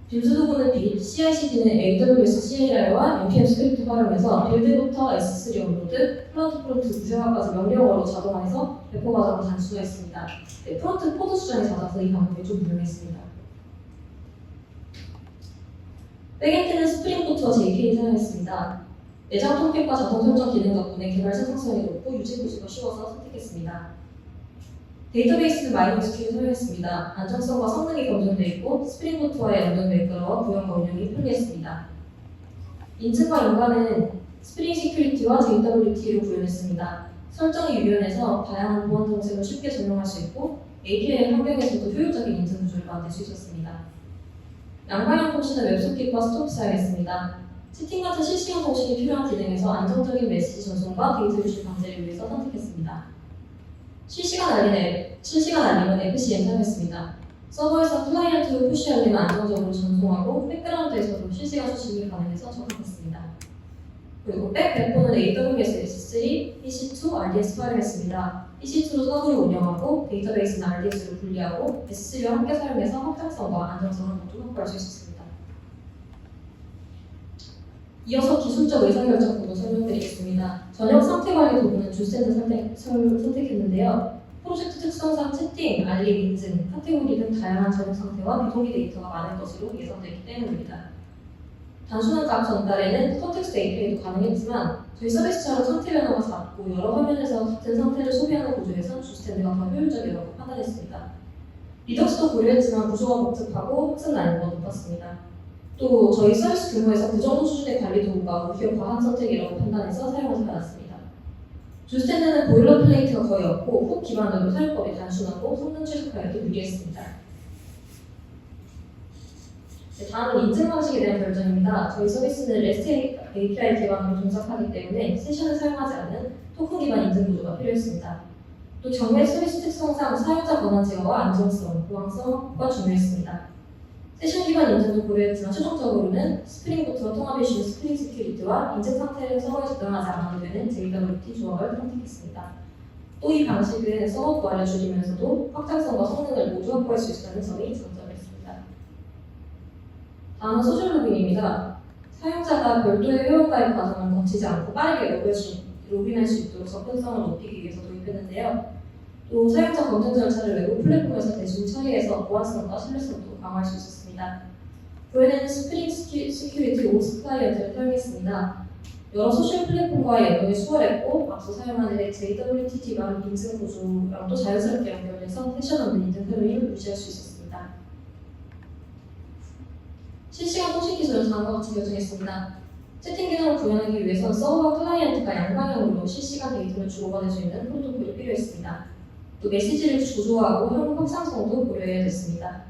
F: 빌드 도구는 빌, CI/CD는 AWS CLI와 npm 스크립트 활용해서 빌드부터 S3 업로드, 플러트 프론트 구조화까지 명령어로 자동화해서 배포 과정을 단순화했습니다. 네, 프론트 코드 수정이 잦아서 이 방법이 좀 유용했습니다. 백엔드는 스프링부트와 JK 사용했습니다. 내장 통합과 자동 설정 기능 덕분에 개발 생산성이 높고 유지 보수가 쉬워서 선택했습니다. 데이터베이스는 MySQL 사용했습니다. 안정성과 성능이 검증되어 있고 스프링부트와의 연동 매끄러워 구현과 운영이 편리했습니다. 인증과 연관은 스프링 시큐리티와 JWT로 구현했습니다. 설정이 유연해서 다양한 보안 정책을 쉽게 적용할 수 있고, API 환경에서도 효율적인 인증 구조를 만들 수 있었습니다. 양방향 통신은 웹소켓과 스톱 사용했습니다. 채팅 같은 실시간 통신이 필요한 기능에서 안정적인 메시지 전송과 데이터 유출 방지를 위해서 선택했습니다. 실시간 알림은 FCM 사용했습니다. 서버에서 클라이언트로 푸시 알림을 안정적으로 전송하고 백그라운드에서도 실시간 수신이 가능해서 적합했습니다. 그리고 백 백본은 AWS S3, EC2, RDS 활용했습니다. EC2로 서버를 운영하고 데이터베이스는 RDS로 분리하고 S3와 함께 사용해서 확장성과 안정성을 모두 확보할 수 있었습니다. 이어서 기술적 의사결정 부분 설명드리겠습니다. 저녁 상태 관리 도구는 주스탠드 선택했는데요. 프로젝트 특성상 채팅, 알림, 인증, 카테고리 등 다양한 저녁 상태와 비동기 데이터가 많을 것으로 예상되기 때문입니다. 단순한 값 전달에는 컨텍스트 API도 가능했지만 저희 서비스처럼 상태 변화가 잦고 여러 화면에서 같은 상태를 소비하는 구조에선 주스탠드가 더 효율적이라고 판단했습니다. 리덕스도 고려했지만 구조가 복잡하고 확장 난이도가 높았습니다. 또 저희 서비스 규모에서 그 정도 수준의 관리 도구가 오히려 과한 선택이라고 판단해서 사용하지 않았습니다. 주스탠드는 보일러플레이트가 거의 없고 훅 기반으로 사용법이 단순하고 성능 최적화에도 유리했습니다. 다음은 인증 방식에 대한 결정입니다. 저희 서비스는 REST API 기반으로 동작하기 때문에 세션을 사용하지 않는 토큰 기반 인증 구조가 필요했습니다. 또 경매 서비스 특성상 사용자 권한 제어와 안정성, 보안성과 중요했습니다. 세션 기반 인증도 고려했지만 최종적으로는 스프링부터 통합 이슈 스프링 시큐리티와 인증 상태를 서버에 저장하지 않아도 되는 JWT 조합을 선택했습니다. 또 이 방식은 서버 부하를 줄이면서도 확장성과 성능을 모두 확보할 수 있다는 점이 장점이었습니다. 다음은 소셜 로그인입니다. 사용자가 별도의 회원가입 과정을 거치지 않고 빠르게 로그인할 수 있도록 접근성을 높이기 위해서 도입했는데요. 또 사용자 검증 절차를 외부 플랫폼에서 대신 처리해서 보안성과 신뢰성도 강화할 수 있었습니다. 구현에는 스프링 시큐리티 OS 클라이언트를 사용했습니다. 여러 소셜 플랫폼과의 연동이 수월했고 앞서 사용하는 JWT 기반 인증 구조랑도 자연스럽게 연결돼서 세션 없는 인증 흐름을 유지할 수 있었습니다. 실시간 통신 기술은 다음과 같이 결정했습니다. 채팅 기능을 구현하기 위해선 서버와 클라이언트가 양방향으로 실시간 데이터를 주고받을 수 있는 프로토콜이 필요했습니다. 또 메시지를 구조화하고 현무 확장성도 고려해야 됐습니다.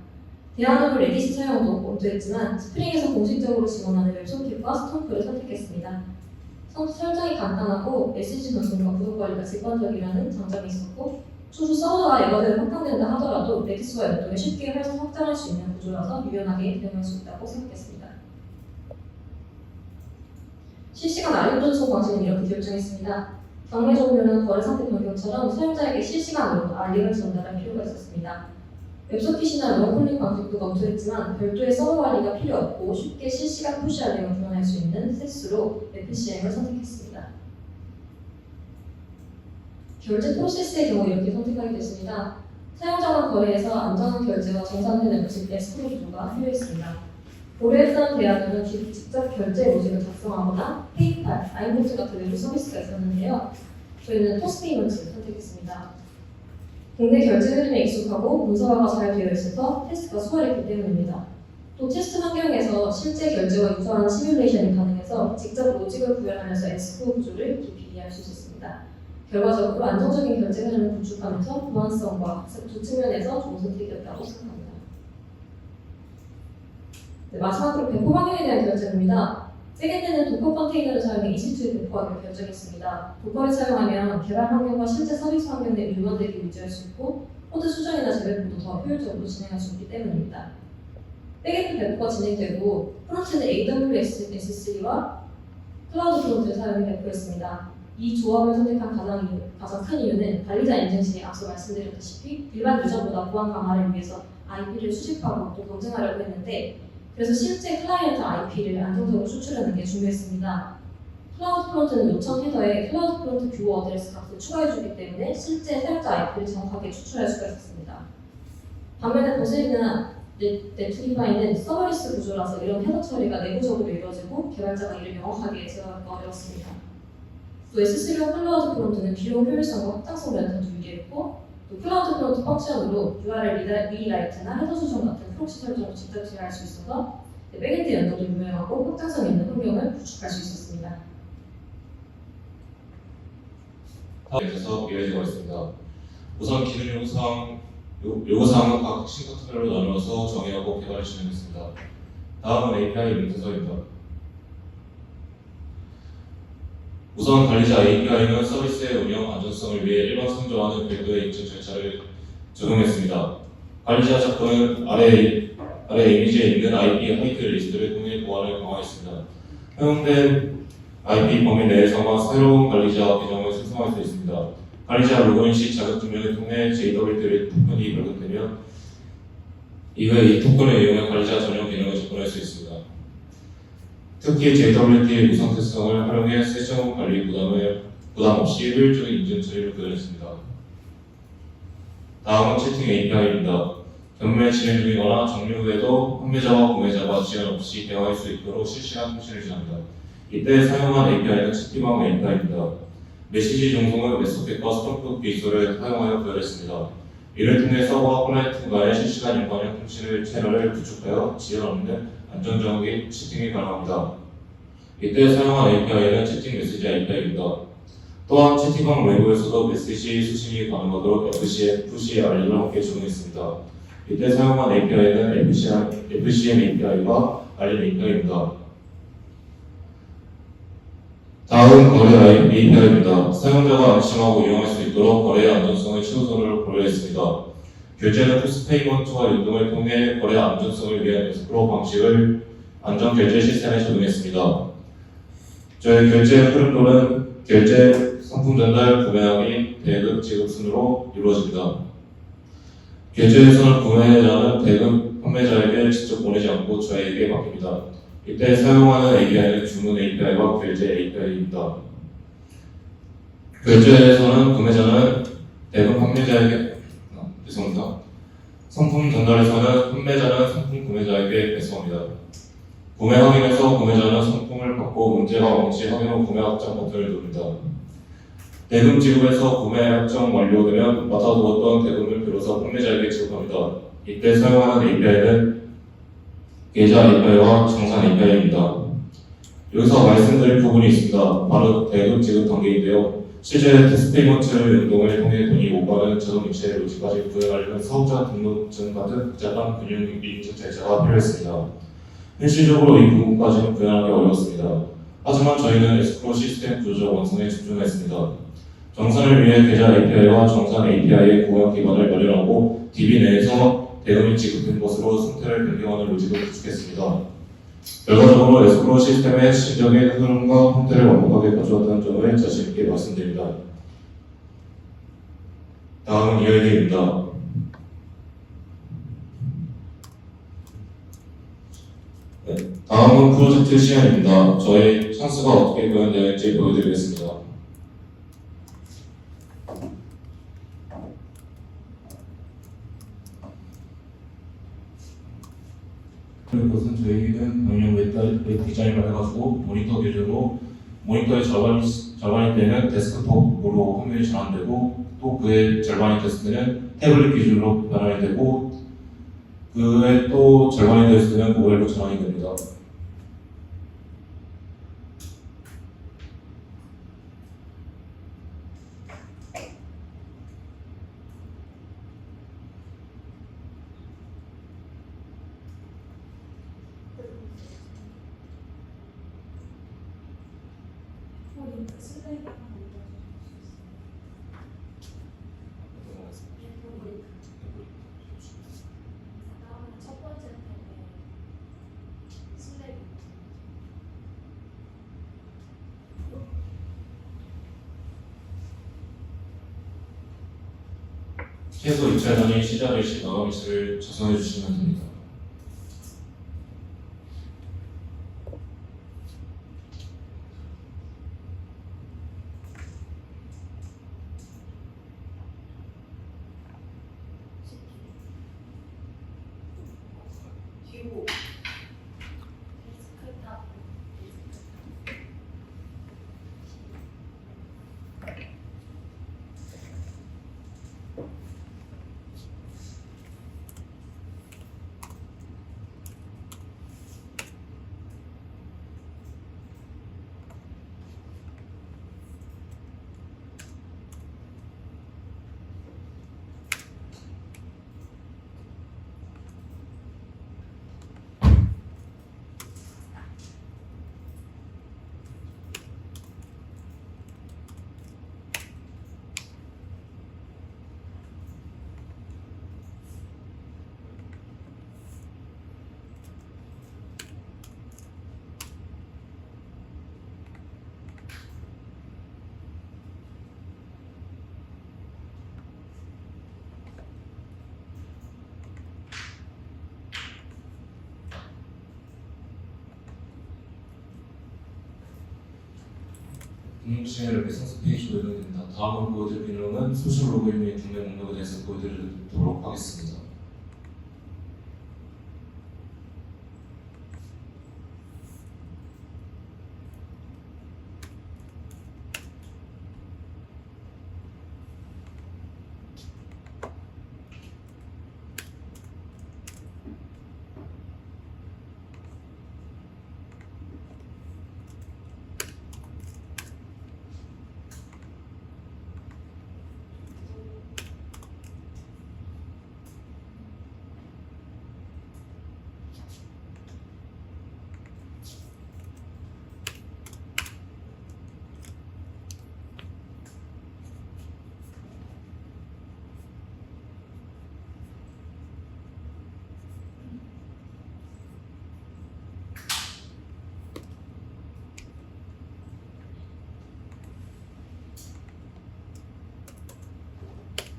F: 대안으로 레딧 사용도 검토했지만 스프링에서 공식적으로 지원하는 웹소켓과 스톰프를 선택했습니다. 설정이 간단하고 메시지 전송과 구독 관리가 직관적이라는 장점이 있었고 추후 서버가 여러 확장된다 하더라도 레딧과 연동에 쉽게 확장할 수 있는 구조라서 유연하게 대응할 수 있다고 생각했습니다. 실시간 알림 전송 방식은 이렇게 결정했습니다. 경매 종료는 거래 상태 변경처럼 사용자에게 실시간으로 알림을 전달할 필요가 있었습니다. 웹소켓이나 롱콜링 방식도 검토했지만 별도의 서버 관리가 필요 없고 쉽게 실시간 푸시 알림을 구현할 수 있는 SES로 FCM을 선택했습니다. 결제 프로세스의 경우 이렇게 선택하게 됐습니다. 사용자 간 거래에서 안전한 결제와 정산되는 즉 에스크로 구조가 필요했습니다. 고려했던 대안으로는 직접 결제 로직을 작성하거나 페이팔, 아이보트 같은 외부 서비스가 있었는데요. 저희는 포스페이먼트를 선택했습니다. 국내 결제 흐름에 익숙하고 문서화가 잘 되어 있어서 테스트가 수월했기 때문입니다. 또 테스트 환경에서 실제 결제와 유사한 시뮬레이션이 가능해서 직접 로직을 구현하면서 에스크로 구조를 깊이 이해할 수 있었습니다. 결과적으로 안정적인 결제 흐름을 구축하면서 보안성과 두 측면에서 좋은 선택이었다고 생각합니다. 네, 마지막으로 배포 환경에 대한 결정입니다. 백엔드는 도커 컨테이너를 사용해 EC2에 배포하기로 결정했습니다. 도커를 사용하면 개발 환경과 실제 서비스 환경 내 일관되게 유지할 수 있고 코드 수정이나 재배포도 더 효율적으로 진행할 수 있기 때문입니다. 백엔드 배포가 진행되고 프론트는 AWS S3와 클라우드 프론트를 사용해 배포했습니다. 이 조합을 선택한 가장 큰 이유는 관리자 인증 시에 앞서 말씀드렸다시피 일반 유저보다 보안 강화를 위해서 IP를 수집하고 또 검증하려고 했는데 그래서 실제 클라이언트 IP를 안정적으로 추출하는 게 중요했습니다. 클라우드 프론트는 요청 헤더에 클라우드 프론트 뷰어 어드레스 값을 추가해주기 때문에 실제 사용자 IP를 정확하게 추출할 수가 있었습니다. 반면에 버슬이나 네트리파이는 서버리스 구조라서 이런 헤더 처리가 내부적으로 이루어지고 개발자가 이를 명확하게 제어하기가 어려웠습니다. 또 S3와 클라우드 프론트는 비용 효율성과 확장성 면에서도 유리했고 또 클라우드 프론트 펑션으로 URL 리라이트나 헤더 수정 같은 프록시 설정을 직접 제어할 수 있어서 백엔드 연동도 유명하고 확장성 있는 환경을 구축할 수 있었습니다.
G: 계속 이어지고 있습니다. 우선 기술 형성 요구사항은 각 핵심 파트별로 나누어서 정의하고 개발을 진행했습니다. 다음은 API 문서입니다. 우선 관리자 API는 서비스의 운영 안전성을 위해 일반 상조하는 별도의 인증 절차를 적용했습니다. 관리자 접근은 아래 이미지에 있는 IP 화이트 리스트를 통해 보안을 강화했습니다. 허용된 IP 범위 내에서만 새로운 관리자 계정을 생성할 수 있습니다. 관리자 로그인 시 자격증명을 통해 JWT 토큰이 발급되면 이후에 이 토큰을 이용해 관리자 전용 기능을 접근할 수 있습니다. 특히 JWT의 무상 특성을 활용해 세션 관리 부담 없이 효율적인 인증 처리를 구현했습니다. 다음은 채팅 API입니다. 경매 진행 중이거나 종료 후에도 판매자와 구매자가 지연 없이 대화할 수 있도록 실시간 통신을 지원합니다. 이때 사용한 API는 채팅방 API입니다. 메시지 종송은 웹소켓과 스톰프 기술을 사용하여 구현했습니다. 이를 통해 서버와 클라이언트 간의 실시간 인과형 통신을 채널을 구축하여 지연 없는 안정적인 채팅이 가능합니다. 이때 사용한 API는 채팅 메시지 API입니다. 또한 채팅방 외부에서도 메시지 수신이 가능하도록 FCM을 함께 적용했습니다. 이때 사용한 API는 FCM API와 알림 API입니다. 다음 거래 API입니다. 사용자가 안심하고 이용할 수 있도록 거래의 안전성을 최우선으로 고려했습니다. 결제는 포스페이먼트와 연동을 통해 거래 안전성을 위한 에스크로 방식을 안전결제 시스템에 적용했습니다. 저희 결제 흐름도는 결제, 상품 전달, 구매 확인, 대금, 지급 순으로 이루어집니다. 결제에서는 구매자는 대금 판매자에게 직접 보내지 않고 저희에게 맡깁니다. 이때 사용하는 API는 주문 API와 결제 API입니다. 결제에서는 구매자는 대금 판매자에게 상품 전달에서는 판매자는 상품 구매자에게 배송합니다. 구매 확인에서 구매자는 상품을 받고 문제가 없는지 확인 후 구매 확정 버튼을 누릅니다. 대금 지급에서 구매 확정 완료되면 맡아두었던 대금을 비로소 판매자에게 지급합니다. 이때 사용하는 API는 계좌 API와 정산 API입니다. 여기서 말씀드릴 부분이 있습니다. 바로 대금 지급 단계인데요. 실제 테스트페이먼트를 연동을 통해 돈이 오가는 자동 이체 로직까지 구현하려면 사업자 등록증 같은 복잡한 금융 인증 절차가 필요했습니다. 현실적으로 이 부분까지는 구현하기 어려웠습니다. 하지만 저희는 에스크로 시스템 구조적 완성에 집중했습니다. 정산을 위해 계좌 API와 정산 API의 공용 기반을 마련하고 DB 내에서 대금이 지급된 것으로 상태를 변경하는 로직을 구축했습니다. 결과적으로 에스크로 시스템의 시적인 흐름과 형태를 완벽하게 가져왔다는 점을 자신 있게 말씀드립니다. 다음은 EID입니다. 다음은 프로젝트 시연입니다. 저희 찬스가 어떻게 구현되는지 보여드리겠습니다. 그것은 저희는 병력 웹 디자인을 해가지고 모니터 기준으로 모니터의 절반이 되는 데스크톱으로 화면이 전환되고 또 그의 절반이 됐을 때는 태블릿 기준으로 변환이 되고 그의 또 절반이 됐을 때는 모바일로 전환이 됩니다. 최소 2차 전이 시작일 시 마감일치를 작성해 주시면 됩니다. 동시에 레슨스 페이지로 이동됩니다. 다음으로 보여드릴 내용은 소셜 로그인 및 구매 목록에 대해서 보여드리도록 하겠습니다.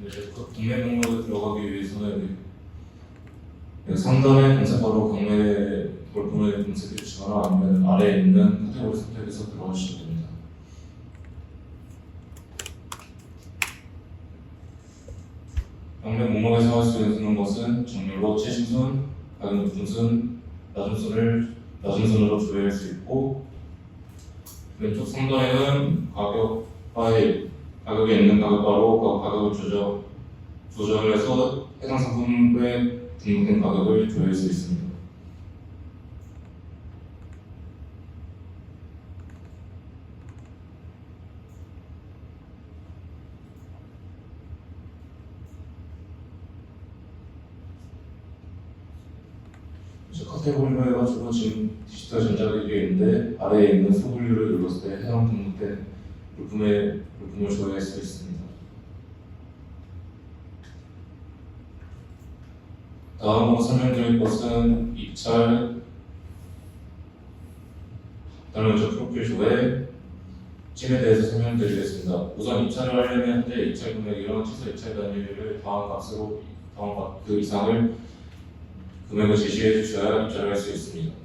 G: 이제 구매 목록에 들어가기 위해서는 상단의 검색바로 경매 볼품을 검색해 주시거나 아니면 아래에 있는 카테고리 선택해서 들어가시면 됩니다. 경매 목록에서 할 수 있는 것은 정렬로 최신순, 가격 높은 순, 낮은 순으로 조회할 수 있고, 왼쪽 상단에는 가격 파일, 가격에 있는 가격바로 가격을 조정해서 해당 상품에 등록된 가격을 조회할 수 있습니다. 이제 카테고리로 해가지고 지금 디지털 전자기기에 있는데 아래에 있는 소분류를 눌렀을 때 해당 등록된 물품을 조회할 수 있습니다. 다음으로 설명드릴 것은 입찰, 그다음에 프로필 조회쯤에 대해서 설명드리겠습니다. 우선 입찰을 하려면 현재 입찰 금액이랑 취소 입찰 단위를 다음 그 이상을 금액을 제시해 주셔야 입찰을 할 수 있습니다.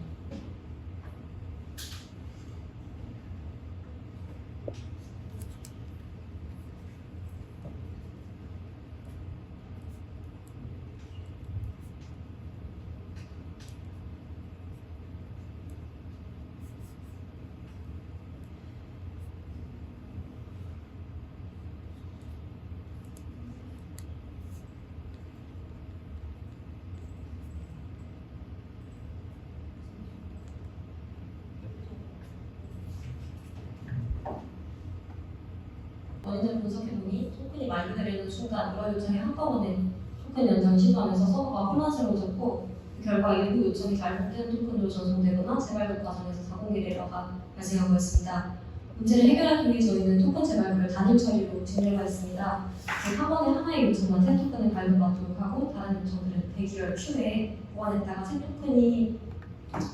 F: 원인을 분석해보니 토큰이 만료되는 순간 여러 요청이 한꺼번에 토큰 연장을 시도하면서 서버가 혼란스러워졌고 그 결과 일부 요청이 잘못된 토큰으로 전송되거나 재발급 과정에서 자동 에러가 발생한 거였습니다. 문제를 해결하기 위해 저희는 토큰 재발급을 단일 처리로 진행하였습니다. 한 번에 하나의 요청만 새 토큰을 발급받도록 하고 다른 요청들은 대기열 Q에 보완했다가 새 토큰이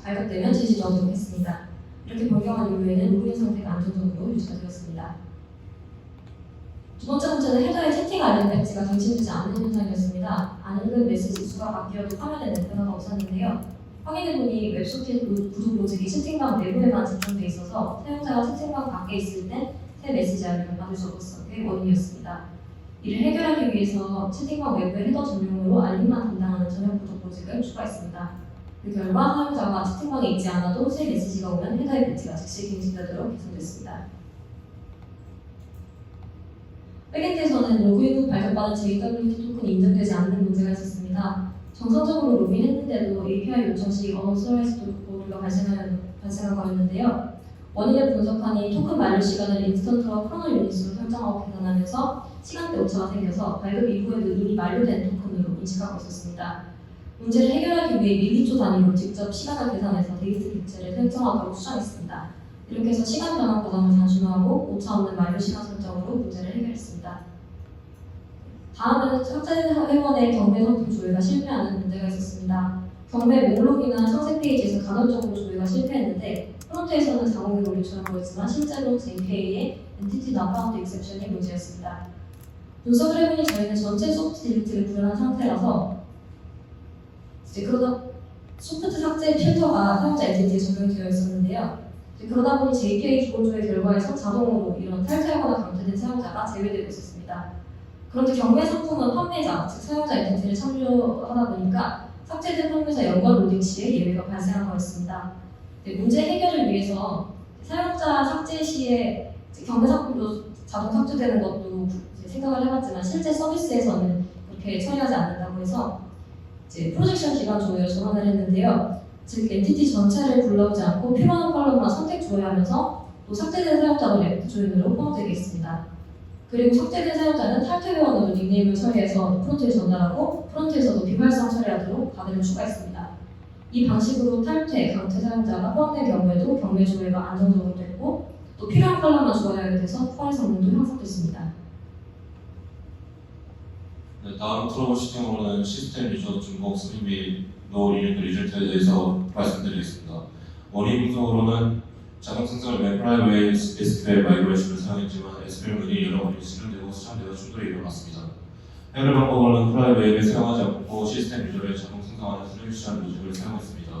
F: 발급되면 제시하도록 했습니다. 이렇게 변경한 이후에는 로그인 상태가 안정적으로 유지가 되었습니다. 두 번째 문제는 헤더에 채팅 알림 배지가 갱신되지 않는 현상이었습니다. 안익은 메시지 수가 바뀌어도 화면에 변화가 없었는데요. 확인해보니 웹소켓 구독 로직이 채팅방 내부에만 집중돼 있어서 사용자가 채팅방 밖에 있을 때 새 메시지 알림을 받을 수 없었던 게 원인이었습니다. 이를 해결하기 위해서 채팅방 외부의 헤더 전용으로 알림만 담당하는 전용 구독 로직을 추가했습니다. 그 결과 사용자가 채팅방에 있지 않아도 새 메시지가 오면 헤더의 배지가 즉시 갱신되도록 개선됐습니다. 백엔드에서는 로그인 후 발급받은 JWT 토큰이 인정되지 않는 문제가 있었습니다. 정상적으로 로그인했는데도 API 요청 시 어너서라이즈 오류가 발생한 거였는데요. 원인을 분석하니 토큰 만료 시간을 인스턴트와 크로노 유닛으로 설정하고 계산하면서 시간대 오차가 생겨서 발급 이후에도 이미 만료된 토큰으로 인식하고 있었습니다. 문제를 해결하기 위해 밀리초 단위로 직접 시간을 계산해서 데이트 객체를 설정하도록 수정했습니다. 이렇게 해서 시간 변환 과정을 단순화하고 오차 없는 만료 시간 설정으로 문제를 해결했습니다. 다음은 첫째 회원의 경매 상품 조회가 실패하는 문제가 있었습니다. 경매 목록이나 상세 페이지에서 간헐적으로 조회가 실패했는데 프론트에서는 자동으로 원리처럼 보였지만 실제로 JPA의 엔티티 not found exception이 문제였습니다. 분석을 해보니 저희는 전체 소프트 딜리트를 구현한 상태라서 그러다 소프트 삭제 필터가 사용자 엔티티에 적용되어 있었는데요. 그러다 보니 JPA 기본조회 결과에서 자동으로 이런 탈퇴하거나 강퇴된 사용자가 제외되고 있었습니다. 그런데 경매 상품은 판매자, 즉 사용자 엔티티를 참조하다 보니까 삭제된 판매자 연관 로딩 시에 예외가 발생한 거였습니다. 문제 해결을 위해서 사용자 삭제 시에 경매 상품도 자동 삭제되는 것도 생각을 해봤지만 실제 서비스에서는 그렇게 처리하지 않는다고 해서 이제 프로젝션 기반 조회로 전환을 했는데요. 즉 엔티티 전체를 불러오지 않고 필요한 컬럼만 선택 조회하면서 또 삭제된 사용자도 레프트 조인으로 포함되게 있습니다. 그리고 삭제된 사용자는 탈퇴회원으로 닉네임을 처리해서 프론트에 전달하고 프론트에서도 비활성 처리하도록 바늘을 추가했습니다. 이 방식으로 탈퇴, 강퇴 사용자가 포함된 경우에도 경매 조회가 안정적으로 됐고 또 필요한 컬럼만 조회하게 돼서 포괄 성능도 향상됐습니다.
G: 네, 다음 트러블슈팅으로는 시스템 유저 중복 수립 및 노 리눅 리절트에 대해서 말씀드리겠습니다. 원인 분석으로는 자동 생성을 위해 프라이웨이 SQL 마이그레이션을 사용했지만 SQL 문이 여러 번이 실현되고 수정되어 충돌이 일어났습니다. 해결 방법으로는 프라이웨이를 사용하지 않고 시스템 유저를 자동 생성하는 솔루션 로직을 사용했습니다.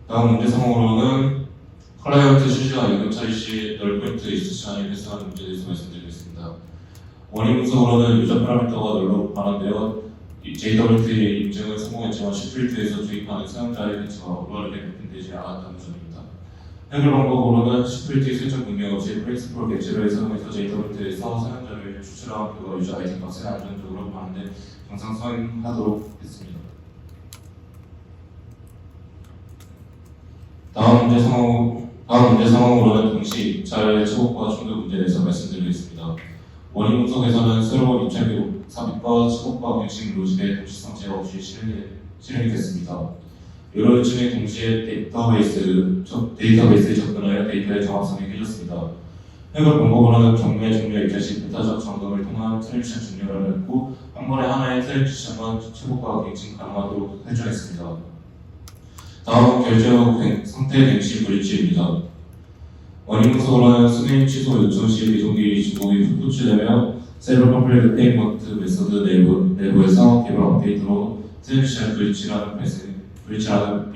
G: 다음 문제 상황으로는 클라이언트 실시간 임금 처리 시 널 포인트 익스 시간이 발생하는 문제에 대해서 말씀드리겠습니다. 원인 분석으로는 유저 파라미터가 널로 반환되어 JWT 인증을 성공했지만 시필트에서 주입하는 사용자의 배치가 올바르게 배분되지 않았다는 점입니다. 해결 방법으로는 시필트 설정 능력 없이 프린시플 배치를 사용해서 JWT에서 사용자를 추출한 결과 유저 아이템 값을 안정적으로 반환돼 정상 수행하도록 했습니다. 다음 문제 상황으로는 동시 입찰 최고가 충돌 문제에 대해서 말씀드리겠습니다. 원인 분석에서는 새로운 입찰 삽입과 최고가 갱신 로직의 동시성 제어 없이 실행이 됐습니다. 여러 요청에 동시에 데이터베이스에 접근하여 데이터의 정확성이 깨졌습니다. 해결 방법으로는 경매 종료 입찰 시 배타적 점검을 통한 트랜지션 종료를 했고 한 번에 하나의 트랜지션만 최고가 갱신 가능하도록 설정했습니다. 다음은 결제 후 상태 갱신 브리치입니다. 원인 분석으로는 승인 취소 요청 시 비동기 중복이 푸치되며 세블 컴플레이트 페이먼트 메서드 내부에서 개별 업데이트로 트랜지션 브리치라는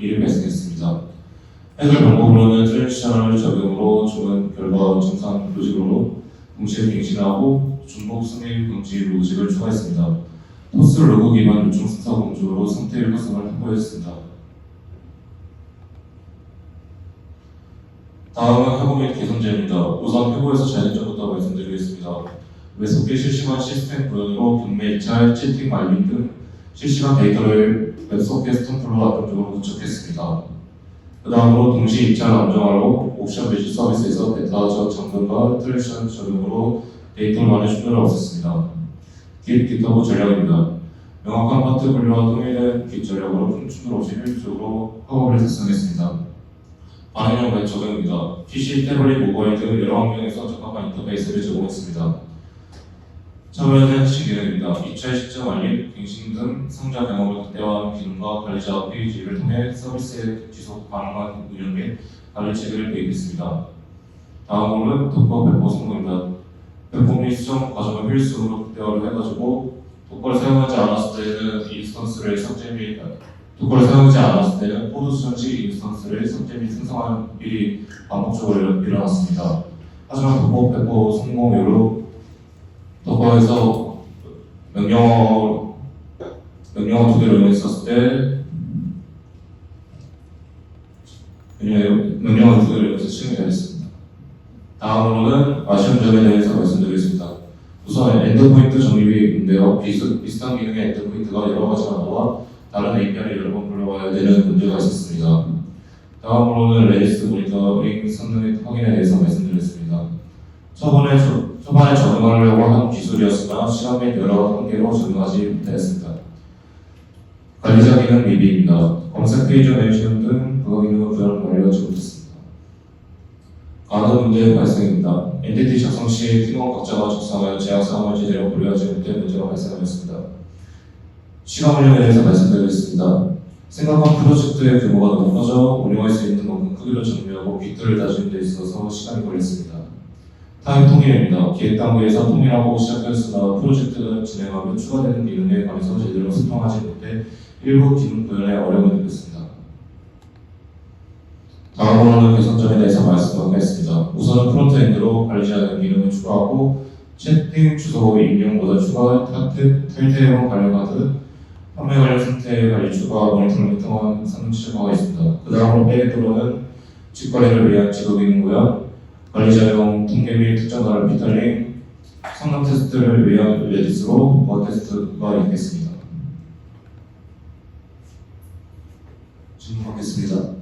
G: 일이 발생했습니다. 해결 방법으로는 트랜지션을 적용으로 좋은 결과 정상 로직으로 동시에 갱신하고 중복 승인 금지 로직을 추가했습니다. 토스 로그 기반 요청 순서 공조로 상태 일관성을 확보했습니다. 다음은 회고 및 개선제입니다. 우선 회고에서 자연점부터 말씀드리겠습니다. 외속기 실시간 시스템 구현으로 경매 입찰, 채팅, 알림 등 실시간 데이터를 웹소켓 스탬프로 안정적으로 구축했습니다. 그 다음으로 동시 입찰 안정화로 옵션 배치 서비스에서 베타적 점검과 트랙션 적용으로 데이터만의 충돌을 없앴습니다. GitHub 전략입니다. 명확한 파트 분류와 통일된 Git 전략으로 큰 충돌 없이 효율적으로 학업을 달성했습니다. 반응형 적용입니다. PC, 태블릿, 모바일 등 여러 환경에서 적합한 인터페이스를 제공했습니다. 참여하는 핵심 기능입니다. 입찰 시점 알림, 갱신 등 상자 경험을 극대화하는 기능과 관리자 페이지를 통해 서비스의 지속 가능한 운영 및 관리 체계를 도입했습니다. 다음으로는 도커 배포 성공입니다. 배포 및 수정 과정을 필수로 극대화를 해가지고 도커를 사용하지 않았을 때는 인스턴스를 삭제 및 도커를 사용하지 않았을 때는 코드 수정 시 인스턴스를 삭제 및 생성하는 일이 반복적으로 일어났습니다. 하지만 도커 배포 성공 이후로 도커에서 명령어 두 개를 이용했었을 때 명령어 두 개를 이용해서 실행이 되었습니다. 다음으로는 아쉬운 점에 대해서 말씀드리겠습니다. 우선 엔드포인트 정립이 있는데요. 비슷한 기능의 엔드포인트가 여러 가지가 나와 다른 API를 여러 번 불러와야 되는 문제가 있었습니다. 다음으로는 레지스 모니터링 성능 확인에 대해서 말씀드리겠습니다. 초반에 적응하려고 한 기술이었으나 시간 및 여러 단계로 적응하지 못했습니다. 관리자 기능 미비입니다. 검색 페이지 내비게이션 등 부가 기능을 구현 완료하지 못했습니다. 가능 문제 발생입니다. 엔티티 작성 시 팀원 각자가 작성하여 제약사항을 제대로 고려하지 못해 문제가 발생하였습니다. 시간 운영에 대해서 말씀드리겠습니다. 생각한 프로젝트의 규모가 너무 커져 운영할 수 있는 만큼 크기를 정리하고 빅들을 다지는 데 있어서 시간이 걸렸습니다. 타임 통일입니다. 기획 단계에서 통일하고 시작하였으나 프로젝트가 진행하며 추가되는 기능에 관해서 제대로 소통하지 못해 일부 기능 구현에 어려움을 느꼈습니다. 다음으로는 개선점에 대해서 말씀하겠습니다. 우선은 프론트엔드로 관리자 기능을 추가하고 채팅 주소 입력 모드 추가, 탈퇴형 관련 카드, 판매 관련 상태 관리 추가, 모니터링 등한 상시화가 있습니다. 그 다음으로 백엔드로는 직관리를 위한 지도 기능 구현, 관리자용 통계 및 특정 단어 피터링, 성능 테스트를 위한 레디스로 버그 테스트가 있겠습니다. 질문 받겠습니다.